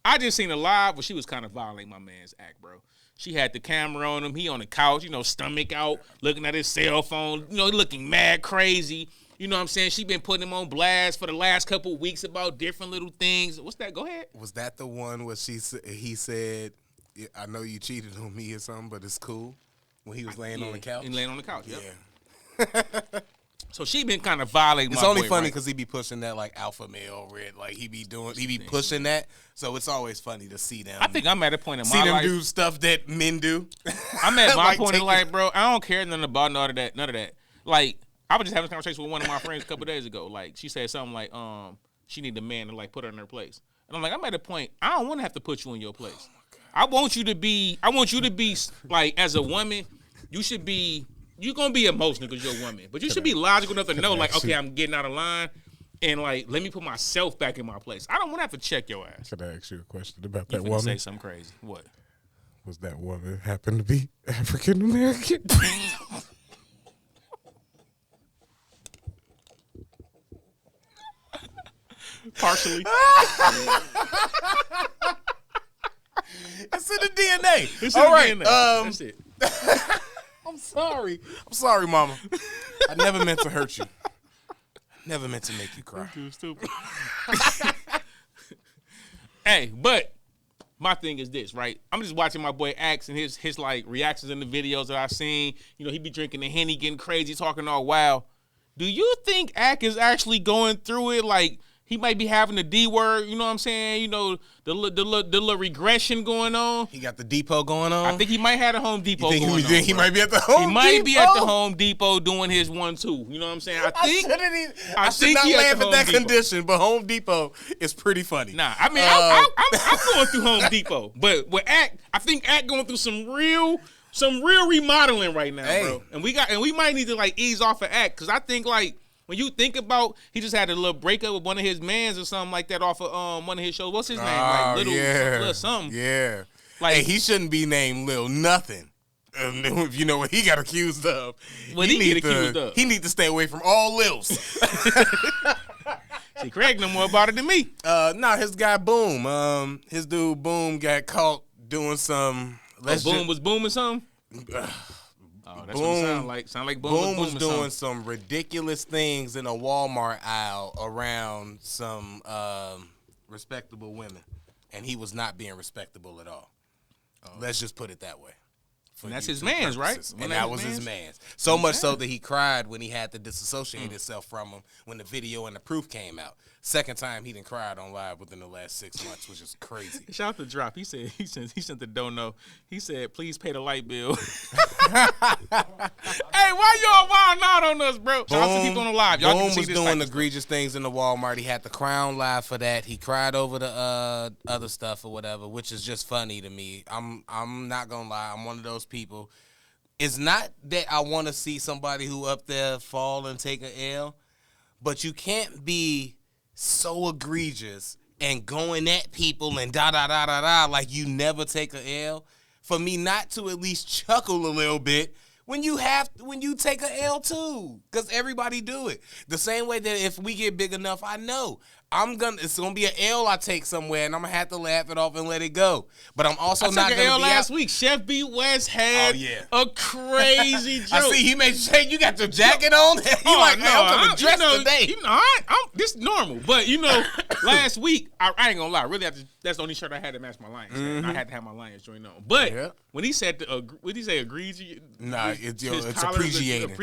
[SPEAKER 2] I just seen a live where she was kind of violating my man's act, bro. She had the camera on him. He on the couch, stomach out, looking at his cell phone, looking mad crazy. You know what I'm saying? She been putting him on blast for the last couple of weeks about different little things. What's that? Go ahead.
[SPEAKER 1] Was that the one where he said, "Yeah, I know you cheated on me or something, but it's cool," when he was laying on the couch?
[SPEAKER 2] And laying on the couch, yep.
[SPEAKER 1] Yeah.
[SPEAKER 2] So she been kind of violating
[SPEAKER 1] It's
[SPEAKER 2] my
[SPEAKER 1] only
[SPEAKER 2] boy,
[SPEAKER 1] funny
[SPEAKER 2] right?
[SPEAKER 1] because he be pushing that like alpha male red, like he be pushing that. So it's always funny to see them.
[SPEAKER 2] I think I'm at a point in
[SPEAKER 1] see
[SPEAKER 2] my
[SPEAKER 1] them
[SPEAKER 2] life.
[SPEAKER 1] do stuff that men do.
[SPEAKER 2] I'm at my
[SPEAKER 1] Like,
[SPEAKER 2] point in
[SPEAKER 1] take
[SPEAKER 2] life, bro. I don't care nothing about none of that. Like, I was just having a conversation with one of my friends a couple days ago. Like, she said something like, she need a man to like put her in her place. And I'm like, I'm at a point, I don't want to have to put you in your place. I want you to be like, as a woman, you're going to be emotional because you're a woman. But you should be logical enough to know, like, okay, I'm getting out of line. And, like, let me put myself back in my place. I don't want to have to check your ass.
[SPEAKER 3] Could I ask you a question about
[SPEAKER 2] You
[SPEAKER 3] that
[SPEAKER 2] finna
[SPEAKER 3] woman?
[SPEAKER 2] say something crazy. What?
[SPEAKER 3] Was that woman happen to be African American?
[SPEAKER 2] Partially.
[SPEAKER 1] It's in the DNA.
[SPEAKER 2] It's
[SPEAKER 1] All
[SPEAKER 2] in
[SPEAKER 1] right.
[SPEAKER 2] the DNA. That's it.
[SPEAKER 1] I'm sorry, Mama. I never meant to hurt you. Never meant to make you cry.
[SPEAKER 2] Too stupid. Hey, but my thing is this, right? I'm just watching my boy Axe and his like reactions in the videos that I've seen. You know, he be drinking the Henny, getting crazy, talking all wild. Do you think Axe is actually going through it? Like, he might be having the D word, you know what I'm saying? You know, the little regression going on.
[SPEAKER 1] He got the depot going on.
[SPEAKER 2] I think he might have a Home Depot
[SPEAKER 1] you think
[SPEAKER 2] going on.
[SPEAKER 1] he
[SPEAKER 2] bro.
[SPEAKER 1] might be at the Home Depot?
[SPEAKER 2] He might be at the Home Depot doing his 1-2. You know what I'm saying?
[SPEAKER 1] I should not
[SPEAKER 2] he
[SPEAKER 1] laugh
[SPEAKER 2] the
[SPEAKER 1] at that
[SPEAKER 2] Home Depot.
[SPEAKER 1] condition, but Home Depot is pretty funny.
[SPEAKER 2] Nah, I mean, I'm going through Home Depot, but with Act, I think Act going through some real remodeling right now, bro. And we might need to like ease off of Act because I think like when you think about, he just had a little breakup with one of his mans or something like that off of one of his shows. What's his name? Like little something.
[SPEAKER 1] Yeah.
[SPEAKER 2] Like,
[SPEAKER 1] hey, he shouldn't be named Lil Nothing. If you know what he got accused of.
[SPEAKER 2] What he get accused of?
[SPEAKER 1] He need to stay away from all Lils.
[SPEAKER 2] See, Craig know more about it than me.
[SPEAKER 1] His guy Boom. His dude Boom got caught doing some.
[SPEAKER 2] Boom was booming something. That's what it sound like. Sound like
[SPEAKER 1] Boom was doing
[SPEAKER 2] something.
[SPEAKER 1] some ridiculous things in a Walmart aisle around some respectable women, and he was not being respectable at all. Let's just put it that way.
[SPEAKER 2] And that's his man's, right?
[SPEAKER 1] And that was his man's. So much so that he cried when he had to disassociate himself from him when the video and the proof came out. Second time he done cried on live within the last 6 months, which is crazy.
[SPEAKER 2] Shout out to Drop. He sent the don't know. He said, please pay the light bill. Hey, why y'all wilding out on us, bro? Shout out to people on the live. Y'all
[SPEAKER 1] Boom
[SPEAKER 2] can see
[SPEAKER 1] was
[SPEAKER 2] this
[SPEAKER 1] doing
[SPEAKER 2] type of
[SPEAKER 1] egregious things in the Walmart. He had the Crown live for that. He cried over the other stuff or whatever, which is just funny to me. I'm not gonna lie. I'm one of those people. It's not that I want to see somebody who up there fall and take an L, but you can't be so egregious and going at people and da like you never take a L. For me not to at least chuckle a little bit when you take a L too, because everybody do it. The same way that if we get big enough, I know it's gonna be an L I take somewhere, and I'm gonna have to laugh it off and let it go. But I'm also not
[SPEAKER 2] took
[SPEAKER 1] gonna
[SPEAKER 2] an L
[SPEAKER 1] be
[SPEAKER 2] last week. Chef B West had a crazy joke.
[SPEAKER 1] I see he made sure you got your jacket on. He I'm gonna dress today.
[SPEAKER 2] You know, this is normal. But you know, last week I ain't gonna lie. Really, that's the only shirt I had to match my Lions. I had to have my Lions joint on. But when he said what did he say? Egregious?
[SPEAKER 1] Nah, it's appreciating.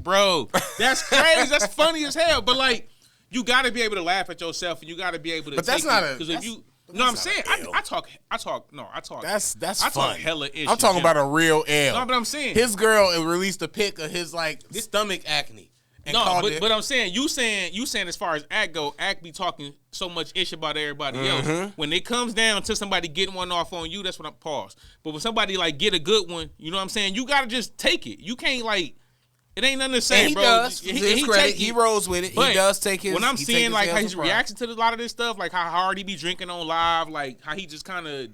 [SPEAKER 2] Bro, that's crazy. That's funny as hell. But like, you got to be able to laugh at yourself, and you got to be able to.
[SPEAKER 1] But that's not
[SPEAKER 2] because if you. No, I'm saying I talk.
[SPEAKER 1] That's
[SPEAKER 2] I
[SPEAKER 1] fun.
[SPEAKER 2] talk hella issues.
[SPEAKER 1] I'm talking about a real L.
[SPEAKER 2] No, but I'm saying
[SPEAKER 1] his girl released a pic of his stomach acne. And
[SPEAKER 2] but I'm saying you saying as far as Act go, Act be talking so much ish about everybody else. When it comes down to somebody getting one off on you, that's when I pause. But when somebody like get a good one, you know what I'm saying? You gotta just take it. You can't like. It ain't nothing to say,
[SPEAKER 1] and he
[SPEAKER 2] bro.
[SPEAKER 1] Does. His credit, he rolls with it. He does take his.
[SPEAKER 2] When I'm seeing like how his reaction to a lot of this stuff, like how hard he be drinking on live, like how he just kind of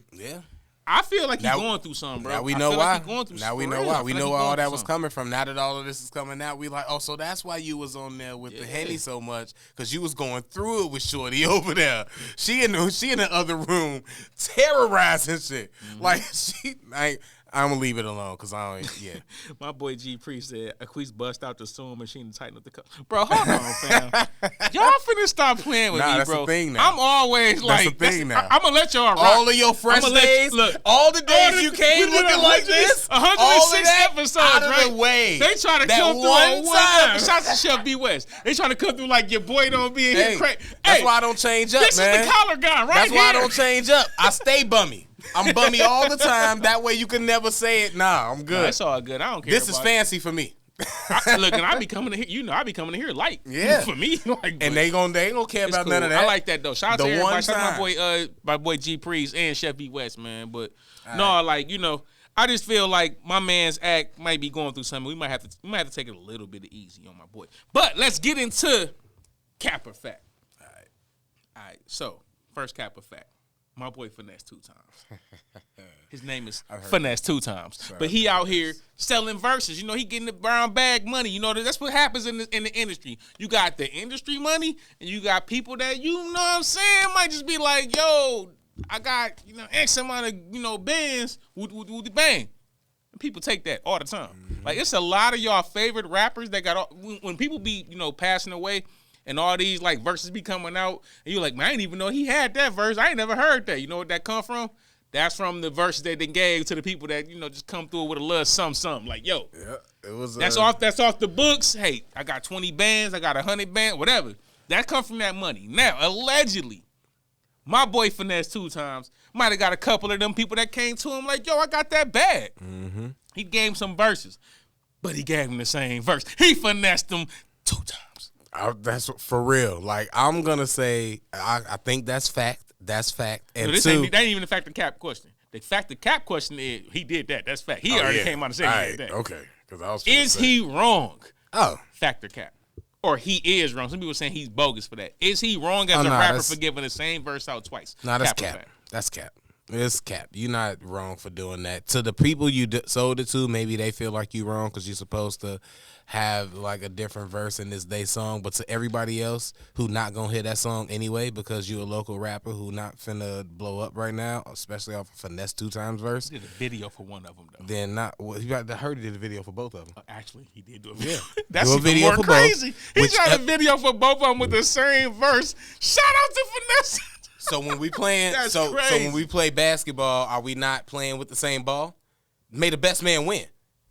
[SPEAKER 2] I feel like he's going through something, bro.
[SPEAKER 1] Now we know why.
[SPEAKER 2] Now
[SPEAKER 1] we know why. We know where all that was coming from. Now that all of this is coming out, we like, oh, so that's why you was on there with the Henny so much, because you was going through it with Shorty over there. She in the other room terrorizing shit. Like I'm gonna leave it alone because I don't. Yeah,
[SPEAKER 2] my boy G Priest said Aquise bust out the sewing machine and tighten up the cup. Bro, hold on, fam. Y'all finna stop playing with me,
[SPEAKER 1] that's
[SPEAKER 2] bro.
[SPEAKER 1] The thing now.
[SPEAKER 2] I'm always like,
[SPEAKER 1] that's the thing now.
[SPEAKER 2] I'm gonna let y'all rock.
[SPEAKER 1] All of your fresh days, all the days you came looking like this,
[SPEAKER 2] 106 episodes,
[SPEAKER 1] out of
[SPEAKER 2] right?
[SPEAKER 1] the way.
[SPEAKER 2] They try to come through on one time. Shout out to Chef B West. They try to come through like your boy don't be in here crazy.
[SPEAKER 1] That's why I don't change up, man.
[SPEAKER 2] This is the collar guy, right?
[SPEAKER 1] That's why I don't change up. I stay bummy. I'm bummy all the time. That way you can never say it. Nah, I'm good.
[SPEAKER 2] That's all good. I don't care.
[SPEAKER 1] This is fancy for me.
[SPEAKER 2] Look, and I be coming to here. I be coming to here light.
[SPEAKER 1] Yeah.
[SPEAKER 2] For me, like,
[SPEAKER 1] And they ain't gonna care
[SPEAKER 2] it's
[SPEAKER 1] about
[SPEAKER 2] cool.
[SPEAKER 1] none of that.
[SPEAKER 2] I like that though. Shout out
[SPEAKER 1] The
[SPEAKER 2] to everybody.
[SPEAKER 1] one
[SPEAKER 2] Shout out
[SPEAKER 1] time.
[SPEAKER 2] my boy G Priest and Chef B West, man. But like I just feel like my man's act might be going through something. We might have to take it a little bit easy on my boy. But let's get into cap or fact. All right. So first cap or fact. My boy Finesse 2 times. His name is Finesse 2 times. But he out here selling verses. He getting the brown bag money. That's what happens in the industry. You got the industry money, and you got people that, what I'm saying, might just be like, yo, I got, X amount of, bands, with bang. And people take that all the time. Mm-hmm. Like, it's a lot of y'all favorite rappers that got, when people be, passing away, and all these like verses be coming out, and you're like, man, I didn't even know he had that verse. I ain't never heard that. You know what that come from? That's from the verses that they gave to the people that just come through with a little something. Like, yo,
[SPEAKER 1] it was.
[SPEAKER 2] That's off the books. Hey, I got 20 bands. I got 100 bands. Whatever. That come from that money. Now, allegedly, my boy Finesse 2 times might have got a couple of them people that came to him like, yo, I got that bag. Mm-hmm. He gave him some verses, but he gave him the same verse. He finessed them 2 times.
[SPEAKER 1] That's for real. Like, I'm gonna say, I think that's fact. That's fact. And
[SPEAKER 2] that ain't even the fact the cap question. The fact the cap question is he did that. That's fact. He already came out and said he did that.
[SPEAKER 1] Okay.
[SPEAKER 2] Is he wrong?
[SPEAKER 1] Oh,
[SPEAKER 2] Factor cap. Or he is wrong. Some people saying he's bogus for that. Is he wrong as a rapper for giving the same verse out twice?
[SPEAKER 1] No, that's cap. That's cap. It's cap. You're not wrong for doing that. To the people you sold it to, maybe they feel like you're wrong because you're supposed to have like a different verse in this day song. But to everybody else who not gonna hear that song anyway because you're a local rapper who not finna blow up right now, especially off of Finesse 2 times verse.
[SPEAKER 2] He did a video for one of them though.
[SPEAKER 1] Then not. Well, I heard he did a video for both of them.
[SPEAKER 2] Actually, he did do a video.
[SPEAKER 1] Yeah.
[SPEAKER 2] That's
[SPEAKER 1] do a
[SPEAKER 2] even
[SPEAKER 1] video
[SPEAKER 2] more
[SPEAKER 1] for
[SPEAKER 2] crazy.
[SPEAKER 1] Both,
[SPEAKER 2] He tried a video for both of them with the same verse. Shout out to Finesse.
[SPEAKER 1] So when we playing, so when we play basketball, are we not playing with the same ball? May the best man win.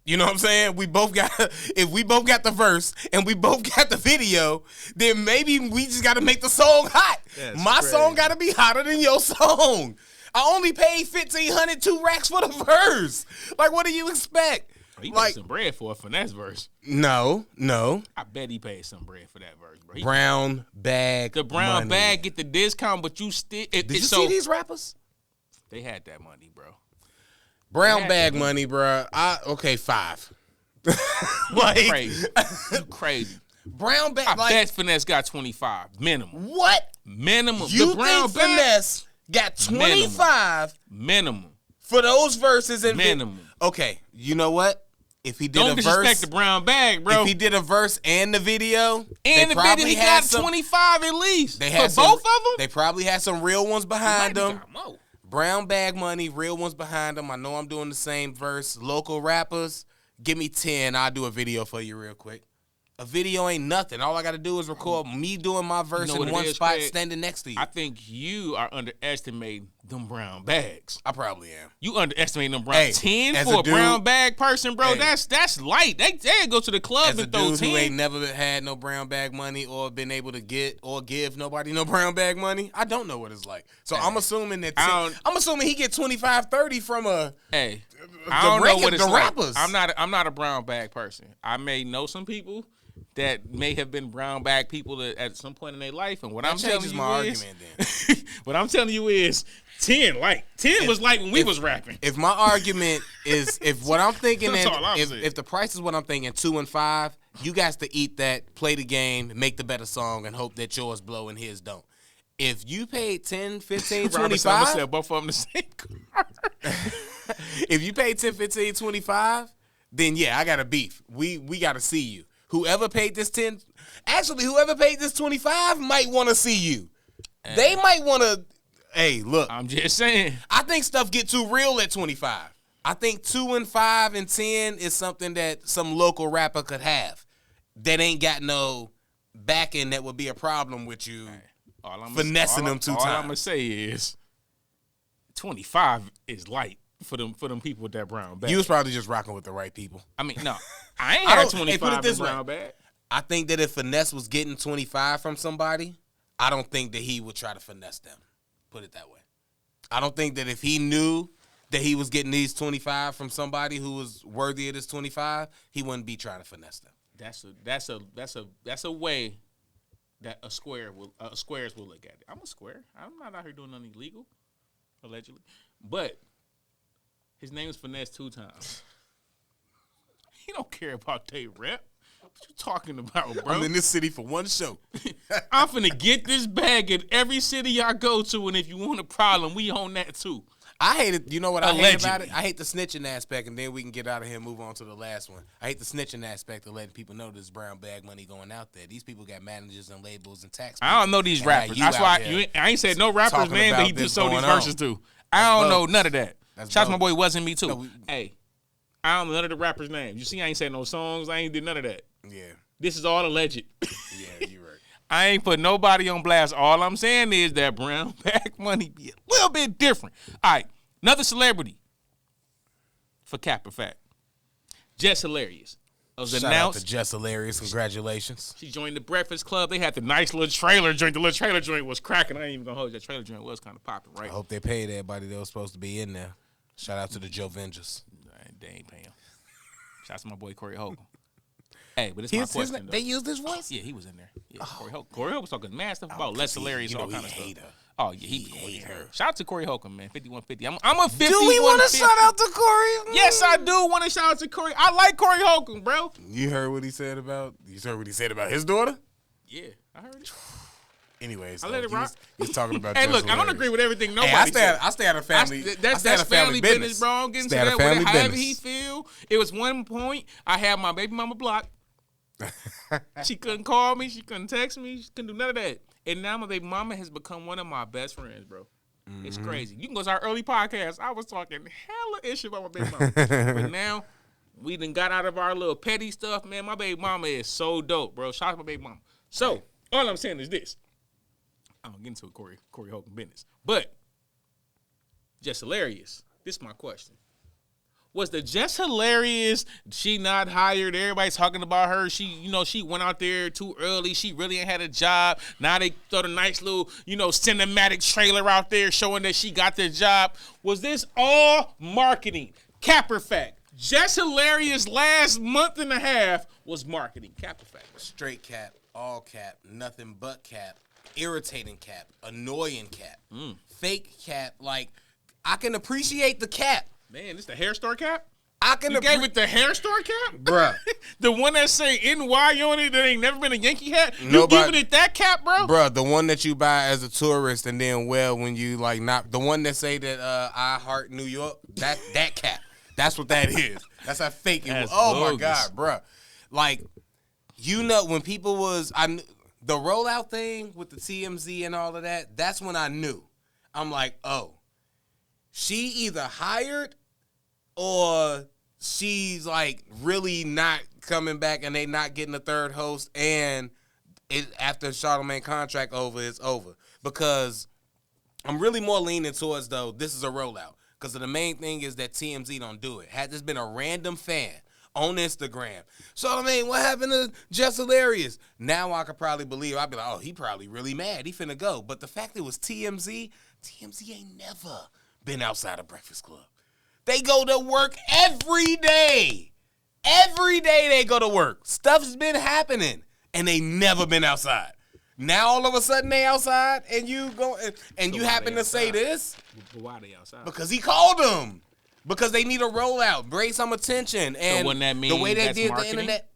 [SPEAKER 1] You know what I'm saying? If we both got the verse and we both got the video, then maybe we just got to make the song hot. My song got to be hotter than your song. I only paid $1,500, 2 racks for the verse. Like, what do you expect?
[SPEAKER 2] He paid some bread for a Finesse verse.
[SPEAKER 1] No.
[SPEAKER 2] I bet he paid some bread for that verse, bro.
[SPEAKER 1] Brown bag.
[SPEAKER 2] The brown
[SPEAKER 1] money.
[SPEAKER 2] bag get the discount, but you still.
[SPEAKER 1] Did you see these rappers?
[SPEAKER 2] They had that money, bro.
[SPEAKER 1] Brown bag money, bro. Okay, 5.
[SPEAKER 2] Like, you crazy.
[SPEAKER 1] Brown bag.
[SPEAKER 2] I bet Finesse got 25 minimum.
[SPEAKER 1] What?
[SPEAKER 2] Minimum.
[SPEAKER 1] You
[SPEAKER 2] the brown
[SPEAKER 1] think Finesse got 25
[SPEAKER 2] minimum
[SPEAKER 1] for those verses and
[SPEAKER 2] minimum?
[SPEAKER 1] Okay, you know what? If he did
[SPEAKER 2] Don't
[SPEAKER 1] a
[SPEAKER 2] disrespect
[SPEAKER 1] verse,
[SPEAKER 2] the brown bag, bro.
[SPEAKER 1] If he did a verse and the video,
[SPEAKER 2] and the video, he got 25 at least.
[SPEAKER 1] They had
[SPEAKER 2] for both of them.
[SPEAKER 1] They probably had some real ones behind them.
[SPEAKER 2] More.
[SPEAKER 1] Brown bag money, real ones behind them. I know I'm doing the same verse. Local rappers, give me 10. I'll do a video for you real quick. A video ain't nothing. All I got to do is record me doing my verse in one spot, Craig? Standing next to you.
[SPEAKER 2] I think you are underestimating them brown bags.
[SPEAKER 1] I probably am.
[SPEAKER 2] You underestimating them brown 10 for a brown bag person, bro. That's light. They go to the club and throw 10.
[SPEAKER 1] As a dude who ain't never had no brown bag money or been able to get or give nobody no brown bag money, I don't know what it's like. So I'm assuming that I'm assuming he get 25, 30 from a.
[SPEAKER 2] Hey, I don't know what it's
[SPEAKER 1] the
[SPEAKER 2] like.
[SPEAKER 1] Rappers.
[SPEAKER 2] I'm not a brown bag person. I may know some people that may have been brown bag people at some point in their life, and what I'm telling you
[SPEAKER 1] argument
[SPEAKER 2] then. What I'm telling you is 10 was like when we was rapping.
[SPEAKER 1] If my argument is if what I'm thinking
[SPEAKER 2] That's
[SPEAKER 1] and
[SPEAKER 2] all I'm saying.
[SPEAKER 1] if the price is what I'm thinking 2 and 5, you guys to eat that, play the game, make the better song, and hope that yours blow and his don't. If you paid 10, 15, 25,
[SPEAKER 2] said both of them the same card.
[SPEAKER 1] If you paid 10, 15, 25, then yeah, I got a beef. We got to see you. Whoever paid this 10, actually, whoever paid this 25 might want to see you. They might want to, hey, look.
[SPEAKER 2] I'm just saying.
[SPEAKER 1] I think stuff get too real at 25. I think 2 and 5 and 10 is something that some local rapper could have that ain't got no backing that would be a problem with you finessing them 2 times.
[SPEAKER 2] All I'm going to say is 25 is light for them people with that brown bag.
[SPEAKER 1] You was probably just rocking with the right people.
[SPEAKER 2] I mean, no. I ain't had 25
[SPEAKER 1] in
[SPEAKER 2] brown bag.
[SPEAKER 1] I think that if Finesse was getting 25 from somebody, I don't think that he would try to finesse them. Put it that way. I don't think that if he knew that he was getting these 25 from somebody who was worthy of this 25, he wouldn't be trying to finesse them.
[SPEAKER 2] That's a way that squares will look at it. I'm a square. I'm not out here doing nothing illegal, allegedly. But his name is Finesse 2 times. He don't care about they rep. What you talking about, bro?
[SPEAKER 1] I'm in this city for one show.
[SPEAKER 2] I'm finna get this bag at every city I go to, and if you want a problem, we own that too.
[SPEAKER 1] I hate it. You know what I hate about
[SPEAKER 2] Allegedly.
[SPEAKER 1] it? I hate the snitching aspect, and then we can get out of here and move on to the last one. I hate the snitching aspect of letting people know there's brown bag money going out there. These people got managers and labels and tax people.
[SPEAKER 2] I don't know these
[SPEAKER 1] And
[SPEAKER 2] rappers.
[SPEAKER 1] you
[SPEAKER 2] That's
[SPEAKER 1] out
[SPEAKER 2] why
[SPEAKER 1] here
[SPEAKER 2] I ain't said no rappers'
[SPEAKER 1] talking
[SPEAKER 2] name that
[SPEAKER 1] about
[SPEAKER 2] he
[SPEAKER 1] this
[SPEAKER 2] just sold these
[SPEAKER 1] going on.
[SPEAKER 2] verses to. I don't know
[SPEAKER 1] bogus.
[SPEAKER 2] none of that.
[SPEAKER 1] That's
[SPEAKER 2] Shots my
[SPEAKER 1] bogus.
[SPEAKER 2] boy wasn't me too.
[SPEAKER 1] No,
[SPEAKER 2] Hey, I don't know none of the rappers' names. You see, I ain't said no songs. I ain't did none of that.
[SPEAKER 1] Yeah,
[SPEAKER 2] This is all alleged.
[SPEAKER 1] yeah, you're right.
[SPEAKER 2] I ain't put nobody on blast. All I'm saying is that brown bag money be a little bit different. All right, another celebrity for Cap or Fact. Jess Hilarious. It was
[SPEAKER 1] Shout out
[SPEAKER 2] announced.
[SPEAKER 1] to Jess Hilarious. Congratulations.
[SPEAKER 2] She joined the Breakfast Club. They had the nice little trailer joint. The little trailer joint was cracking. I ain't even gonna hold you. That trailer joint was kind of popping, right?
[SPEAKER 1] I hope they paid everybody that was supposed to be in there. Shout out to the Joe Vengers.
[SPEAKER 2] They ain't paying. Shout out to my boy Corey Holcomb. Hey, but it's my question, though.
[SPEAKER 1] They used his voice?
[SPEAKER 2] Yeah, he was in there. Yeah, Corey Holcomb. Corey Holcomb was talking mad stuff about less hilarious, all kind of stuff.
[SPEAKER 1] hate her.
[SPEAKER 2] Oh yeah, he hate her. Shout out to Corey Holcomb, man. 5150. I'm a 5150.
[SPEAKER 1] Do we want to shout out to Corey?
[SPEAKER 2] Yes, I do want to shout out to Corey. I like Corey Holcomb, bro.
[SPEAKER 1] You heard what he said about? You heard what he said about his daughter?
[SPEAKER 2] Yeah, I heard it.
[SPEAKER 1] Anyways,
[SPEAKER 2] I let it
[SPEAKER 1] he
[SPEAKER 2] rock.
[SPEAKER 1] was talking about.
[SPEAKER 2] Hey,
[SPEAKER 1] Jess
[SPEAKER 2] look, I don't
[SPEAKER 1] Hilarious.
[SPEAKER 2] agree with everything nobody
[SPEAKER 1] Hey,
[SPEAKER 2] said.
[SPEAKER 1] I stay out of family.
[SPEAKER 2] That's
[SPEAKER 1] I stay out of
[SPEAKER 2] family business, bro. I'm getting
[SPEAKER 1] Stay
[SPEAKER 2] to
[SPEAKER 1] out
[SPEAKER 2] that.
[SPEAKER 1] of family
[SPEAKER 2] However
[SPEAKER 1] business.
[SPEAKER 2] he feel. It was one point I had my baby mama blocked. She couldn't call me. She couldn't text me. She couldn't do none of that. And now my baby mama has become one of my best friends, bro. It's crazy. You can go to our early podcast. I was talking hella issue about my baby mama. But now we done got out of our little petty stuff, man. My baby mama is so dope, bro. Shout out to my baby mama. So all I'm saying is this. I don't get into a Corey Holcomb business. But Jess Hilarious. This is my question. Was the Jess Hilarious, she not hired? Everybody's talking about her. She went out there too early. She really ain't had a job. Now they throw a nice little, cinematic trailer out there showing that she got the job. Was this all marketing? Cap or fact? Jess Hilarious last month and a half was marketing. Cap or fact?
[SPEAKER 1] Straight cap, all cap, nothing but cap, irritating cap, annoying cap, fake cap. Like, I can appreciate the cap.
[SPEAKER 2] Man, this the hair store cap?
[SPEAKER 1] I can
[SPEAKER 2] You gave it the hair store cap?
[SPEAKER 1] Bruh.
[SPEAKER 2] The one that say NY on it that ain't never been a Yankee hat? You
[SPEAKER 1] Nobody-
[SPEAKER 2] giving it that cap, bro?
[SPEAKER 1] Bruh, the one that you buy as a tourist and then wear when you like not the one that say that I heart New York, that cap. That's what that is. That's how fake it was.
[SPEAKER 2] That's
[SPEAKER 1] Oh my
[SPEAKER 2] bogus.
[SPEAKER 1] God, bruh. Like, when people was the rollout thing with the TMZ and all of that, that's when I knew. I'm like, oh, she either hired or she's like really not coming back and they not getting a third host, and after Charlamagne contract over, it's over. Because I'm really more leaning towards, though, this is a rollout. Because the main thing is that TMZ don't do it. Had this been a random fan on Instagram, Charlamagne, what happened to Jess Hilarious? Now I could probably believe, I'd be like, oh, he probably really mad. He finna go. But the fact it was TMZ ain't never been outside of Breakfast Club. They go to work every day. Every day they go to work. Stuff's been happening, and they never been outside. Now all of a sudden they outside, and you go and you
[SPEAKER 2] why
[SPEAKER 1] happen
[SPEAKER 2] they
[SPEAKER 1] to say
[SPEAKER 2] outside?
[SPEAKER 1] this
[SPEAKER 2] But why they outside?
[SPEAKER 1] because he called them. Because they need a rollout, bring some attention, and
[SPEAKER 2] wouldn't that
[SPEAKER 1] the
[SPEAKER 2] mean
[SPEAKER 1] way they
[SPEAKER 2] that's
[SPEAKER 1] did
[SPEAKER 2] marketing?
[SPEAKER 1] the internet.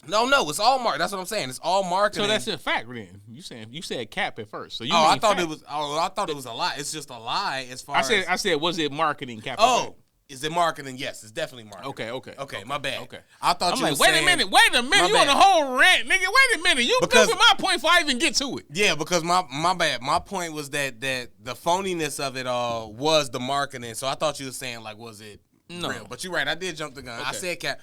[SPEAKER 1] No, it's all marketing. That's what I'm saying. It's all marketing.
[SPEAKER 2] So that's a fact, then. You said cap at first. So you
[SPEAKER 1] I
[SPEAKER 2] mean
[SPEAKER 1] thought
[SPEAKER 2] fact.
[SPEAKER 1] it was. Oh, I thought it was a lie. It's just a lie as far as.
[SPEAKER 2] I said, was it marketing cap?
[SPEAKER 1] Oh, is it marketing? Yes, it's definitely marketing.
[SPEAKER 2] Okay.
[SPEAKER 1] My bad.
[SPEAKER 2] Okay.
[SPEAKER 1] I thought
[SPEAKER 2] I'm
[SPEAKER 1] you
[SPEAKER 2] like,
[SPEAKER 1] was
[SPEAKER 2] wait
[SPEAKER 1] saying,
[SPEAKER 2] a minute. You
[SPEAKER 1] bad.
[SPEAKER 2] on the whole rant, nigga. Wait a minute. You
[SPEAKER 1] Because-
[SPEAKER 2] goofing my point before I even get to it.
[SPEAKER 1] Yeah, because my bad. My point was that the phoniness of it all was the marketing. So I thought you were saying like, was it
[SPEAKER 2] No.
[SPEAKER 1] real? But you're right. I did jump the gun. I
[SPEAKER 2] Okay.
[SPEAKER 1] said cap.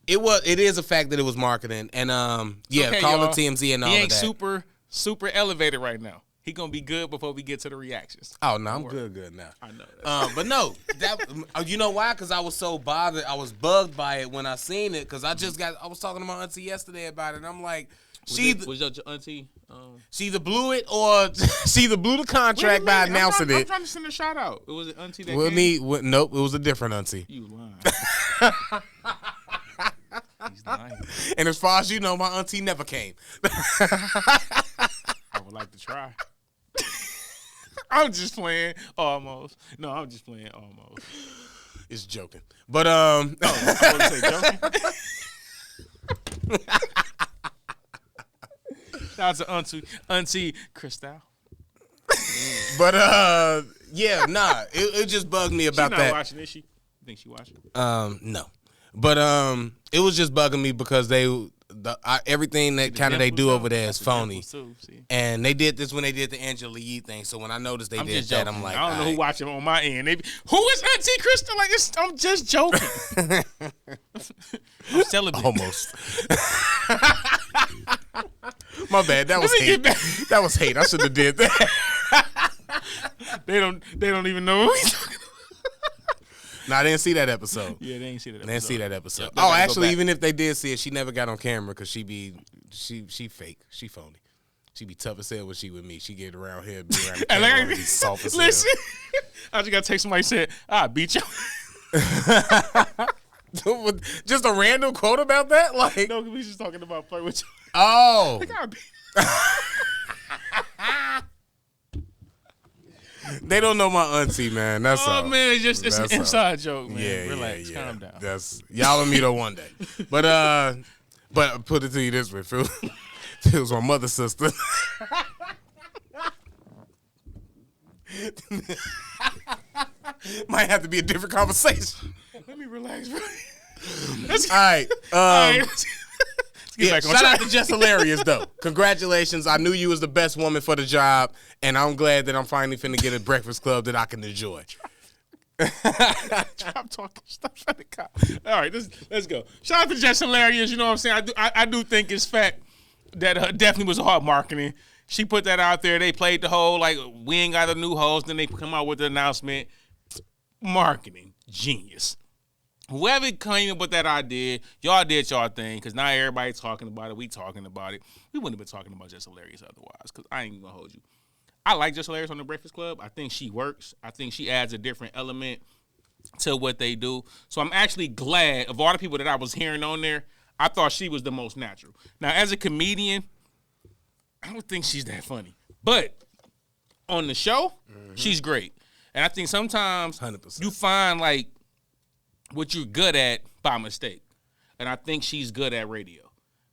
[SPEAKER 1] It is a fact that it was marketing, and
[SPEAKER 2] Okay,
[SPEAKER 1] calling
[SPEAKER 2] y'all.
[SPEAKER 1] TMZ and all
[SPEAKER 2] He
[SPEAKER 1] of
[SPEAKER 2] ain't
[SPEAKER 1] that.
[SPEAKER 2] super elevated right now. He gonna be good before we get to the reactions.
[SPEAKER 1] Oh no, I'm good now.
[SPEAKER 2] I know.
[SPEAKER 1] But no, that you know why? Because I was so bothered. I was bugged by it when I seen it. Because I was talking to my auntie yesterday about it. And I'm like,
[SPEAKER 2] Was your auntie
[SPEAKER 1] She either blew it or she either blew the contract by announcing
[SPEAKER 2] I'm
[SPEAKER 1] it.
[SPEAKER 2] trying to send a shout out. It was an auntie that
[SPEAKER 1] Nope, it was a different auntie.
[SPEAKER 2] You lying. He's lying.
[SPEAKER 1] And as far as you know, my auntie never came.
[SPEAKER 2] I would like to try. I'm just playing almost. No, I'm just playing almost.
[SPEAKER 1] It's joking. But
[SPEAKER 2] I wouldn't say joking. Shout out to Auntie Cristal.
[SPEAKER 1] But yeah, nah. It just bugged me about
[SPEAKER 2] She's not
[SPEAKER 1] that.
[SPEAKER 2] watching, is she? You think she watching?
[SPEAKER 1] No. But it was just bugging me because everything that kind of they do over there is phony. And they did this when they did the Angela Yee thing. So when I noticed they did that, I'm like,
[SPEAKER 2] I don't know who watching on my end. Who is Auntie Crystal? Like, I'm just joking. I'm celibate.
[SPEAKER 1] Almost. My bad. That was hate. That was hate. I should have did that.
[SPEAKER 2] They don't even know who he's talking about.
[SPEAKER 1] No, I didn't see that episode.
[SPEAKER 2] Yeah, they ain't see that episode.
[SPEAKER 1] They didn't see that episode.
[SPEAKER 2] Yep,
[SPEAKER 1] Oh, actually, even if they did see it, she never got on camera because she fake. She phony. She be tough as hell when she with me. She get around here, be around the camera, and be soft as hell.
[SPEAKER 2] Listen, I just got to take somebody said, I beat you.
[SPEAKER 1] Just a random quote about that? Like,
[SPEAKER 2] No, we just talking about play with you.
[SPEAKER 1] oh.
[SPEAKER 2] Like, I beat
[SPEAKER 1] They don't know my auntie, man. That's all.
[SPEAKER 2] Oh, man, it's an
[SPEAKER 1] That's
[SPEAKER 2] inside joke, man.
[SPEAKER 1] Yeah,
[SPEAKER 2] Relax,
[SPEAKER 1] yeah.
[SPEAKER 2] calm down.
[SPEAKER 1] That's y'all will meet her one day. But put it to you this way, Phil. If it was my mother's sister. Might have to be a different conversation.
[SPEAKER 2] Let me relax, bro.
[SPEAKER 1] All right.
[SPEAKER 2] Let's get back on
[SPEAKER 1] shout
[SPEAKER 2] track.
[SPEAKER 1] out to Jess Hilarious, though. Congratulations. I knew you was the best woman for the job, and I'm glad that I'm finally finna get a Breakfast Club that I can enjoy.
[SPEAKER 2] I'm talking stuff at the cop. All right, let's go. Shout out to Jess Hilarious. You know what I'm saying? I do think it's fact that definitely was hard marketing. She put that out there. They played the whole, like, we ain't got a new host. Then they come out with the announcement. Marketing. Genius. Whoever came up with that idea, y'all did y'all thing, because now everybody talking about it. We talking about it. We wouldn't have been talking about Jess Hilarious otherwise, because I ain't even going to hold you. I like Jess Hilarious on The Breakfast Club. I think she works. I think she adds a different element to what they do. So I'm actually glad, of all the people that I was hearing on there, I thought she was the most natural. Now, as a comedian, I don't think she's that funny. But on the show, she's great. And I think sometimes
[SPEAKER 1] 100%.
[SPEAKER 2] you find, like, what you're good at by mistake. And I think she's good at radio.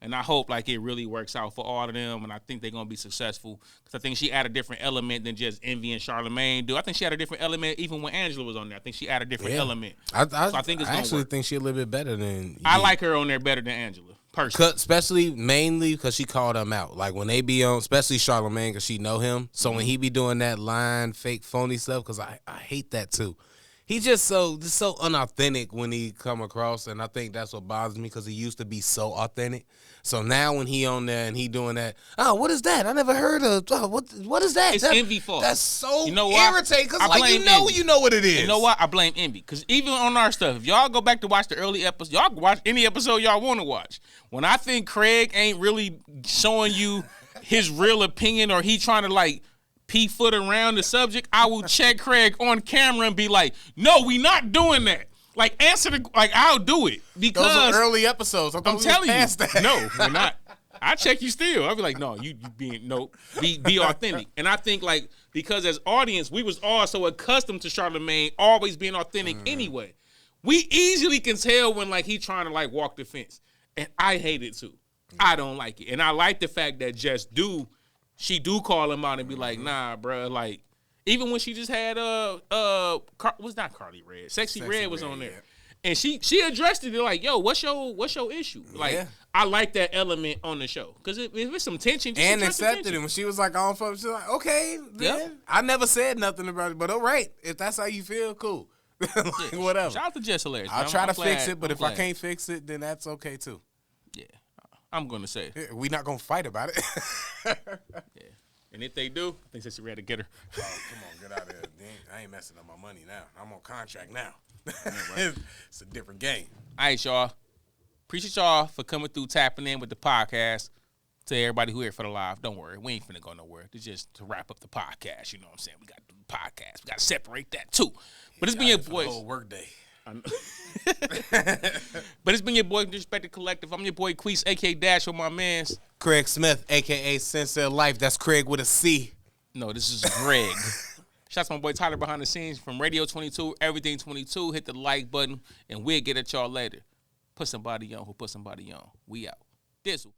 [SPEAKER 2] And I hope, like, it really works out for all of them. And I think they're going to be successful. Because I think she added a different element than just Envy and Charlamagne do. I think she had a different element even when Angela was on there. I think she added a different element.
[SPEAKER 1] I
[SPEAKER 2] think it's gonna
[SPEAKER 1] actually
[SPEAKER 2] work.
[SPEAKER 1] think she's a little bit better than
[SPEAKER 2] I
[SPEAKER 1] you.
[SPEAKER 2] like her on there better than Angela, personally.
[SPEAKER 1] Especially mainly because she called him out. Like when they be on, especially Charlamagne, because she know him. So when he be doing that line, fake, phony stuff, because I hate that too. He's just so unauthentic when he come across, and I think that's what bothers me because he used to be so authentic. So now when he on there and he doing that, oh, what is that? I never heard of. Oh, what is that?
[SPEAKER 2] It's Envy fault.
[SPEAKER 1] That's so
[SPEAKER 2] You know why?
[SPEAKER 1] irritating because
[SPEAKER 2] I
[SPEAKER 1] like
[SPEAKER 2] blame
[SPEAKER 1] you know
[SPEAKER 2] Envy.
[SPEAKER 1] you know what it is.
[SPEAKER 2] You know what? I blame Envy. Because even on our stuff, if y'all go back to watch the early episodes, y'all can watch any episode y'all want to watch. When I think Craig ain't really showing you his real opinion or he trying to, like, pea-foot around the subject, I will check Craig on camera and be like, no, we not doing that. Like, I'll do it. Because
[SPEAKER 1] Those are early episodes. I'm
[SPEAKER 2] telling you,
[SPEAKER 1] that.
[SPEAKER 2] no, we're not. I check you still. I'll be like, no, you being be authentic. And I think, like, because as audience, we was all so accustomed to Charlamagne always being authentic anyway. We easily can tell when, like, he trying to, like, walk the fence. And I hate it too. I don't like it. And I like the fact that she do call him out and be like, nah, bro, like, even when she just had was not Carly Red. Sexy Red was on there.
[SPEAKER 1] Yeah.
[SPEAKER 2] And she addressed it. They're like, yo, what's your issue? Like,
[SPEAKER 1] Yeah.
[SPEAKER 2] I like that element on the show. Because if there's some tension, just
[SPEAKER 1] And
[SPEAKER 2] address the
[SPEAKER 1] accepted
[SPEAKER 2] tension.
[SPEAKER 1] it when she was like on phone. She's like, okay, then.
[SPEAKER 2] Yep.
[SPEAKER 1] I never said nothing about it, but all right, if that's how you feel, cool. Like, whatever.
[SPEAKER 2] Shout out to Jess Hilarious.
[SPEAKER 1] I'll
[SPEAKER 2] man.
[SPEAKER 1] try
[SPEAKER 2] I'm
[SPEAKER 1] to
[SPEAKER 2] glad-
[SPEAKER 1] fix it, but
[SPEAKER 2] I'm
[SPEAKER 1] if I
[SPEAKER 2] glad.
[SPEAKER 1] can't fix it, then that's okay too.
[SPEAKER 2] Yeah, I'm going to say.
[SPEAKER 1] Yeah, we not gonna fight about it.
[SPEAKER 2] Yeah. And if they do, I think Sissy Red to get her.
[SPEAKER 1] Oh, come on, get out of here. I ain't messing up my money now. I'm on contract now. It's a different game.
[SPEAKER 2] All right, y'all. Appreciate y'all for coming through, tapping in with the podcast. To everybody who here for the live, don't worry. We ain't finna go nowhere. It's just to wrap up the podcast. You know what I'm saying? We got to do the podcast. We got to separate that too. But it's been your boys.
[SPEAKER 1] Whole work day.
[SPEAKER 2] But it's been your boy, Disrespected Collective. I'm your boy, Queese, a.k.a. Dash, with my mans.
[SPEAKER 1] Craig Smith, a.k.a. Sense of Life. That's Craig with a C.
[SPEAKER 2] No, this is Greg. Shouts to my boy Tyler behind the scenes from Radio 22, Everything 22. Hit the like button, and we'll get at y'all later. Put somebody on who put somebody on. We out. Dizzle.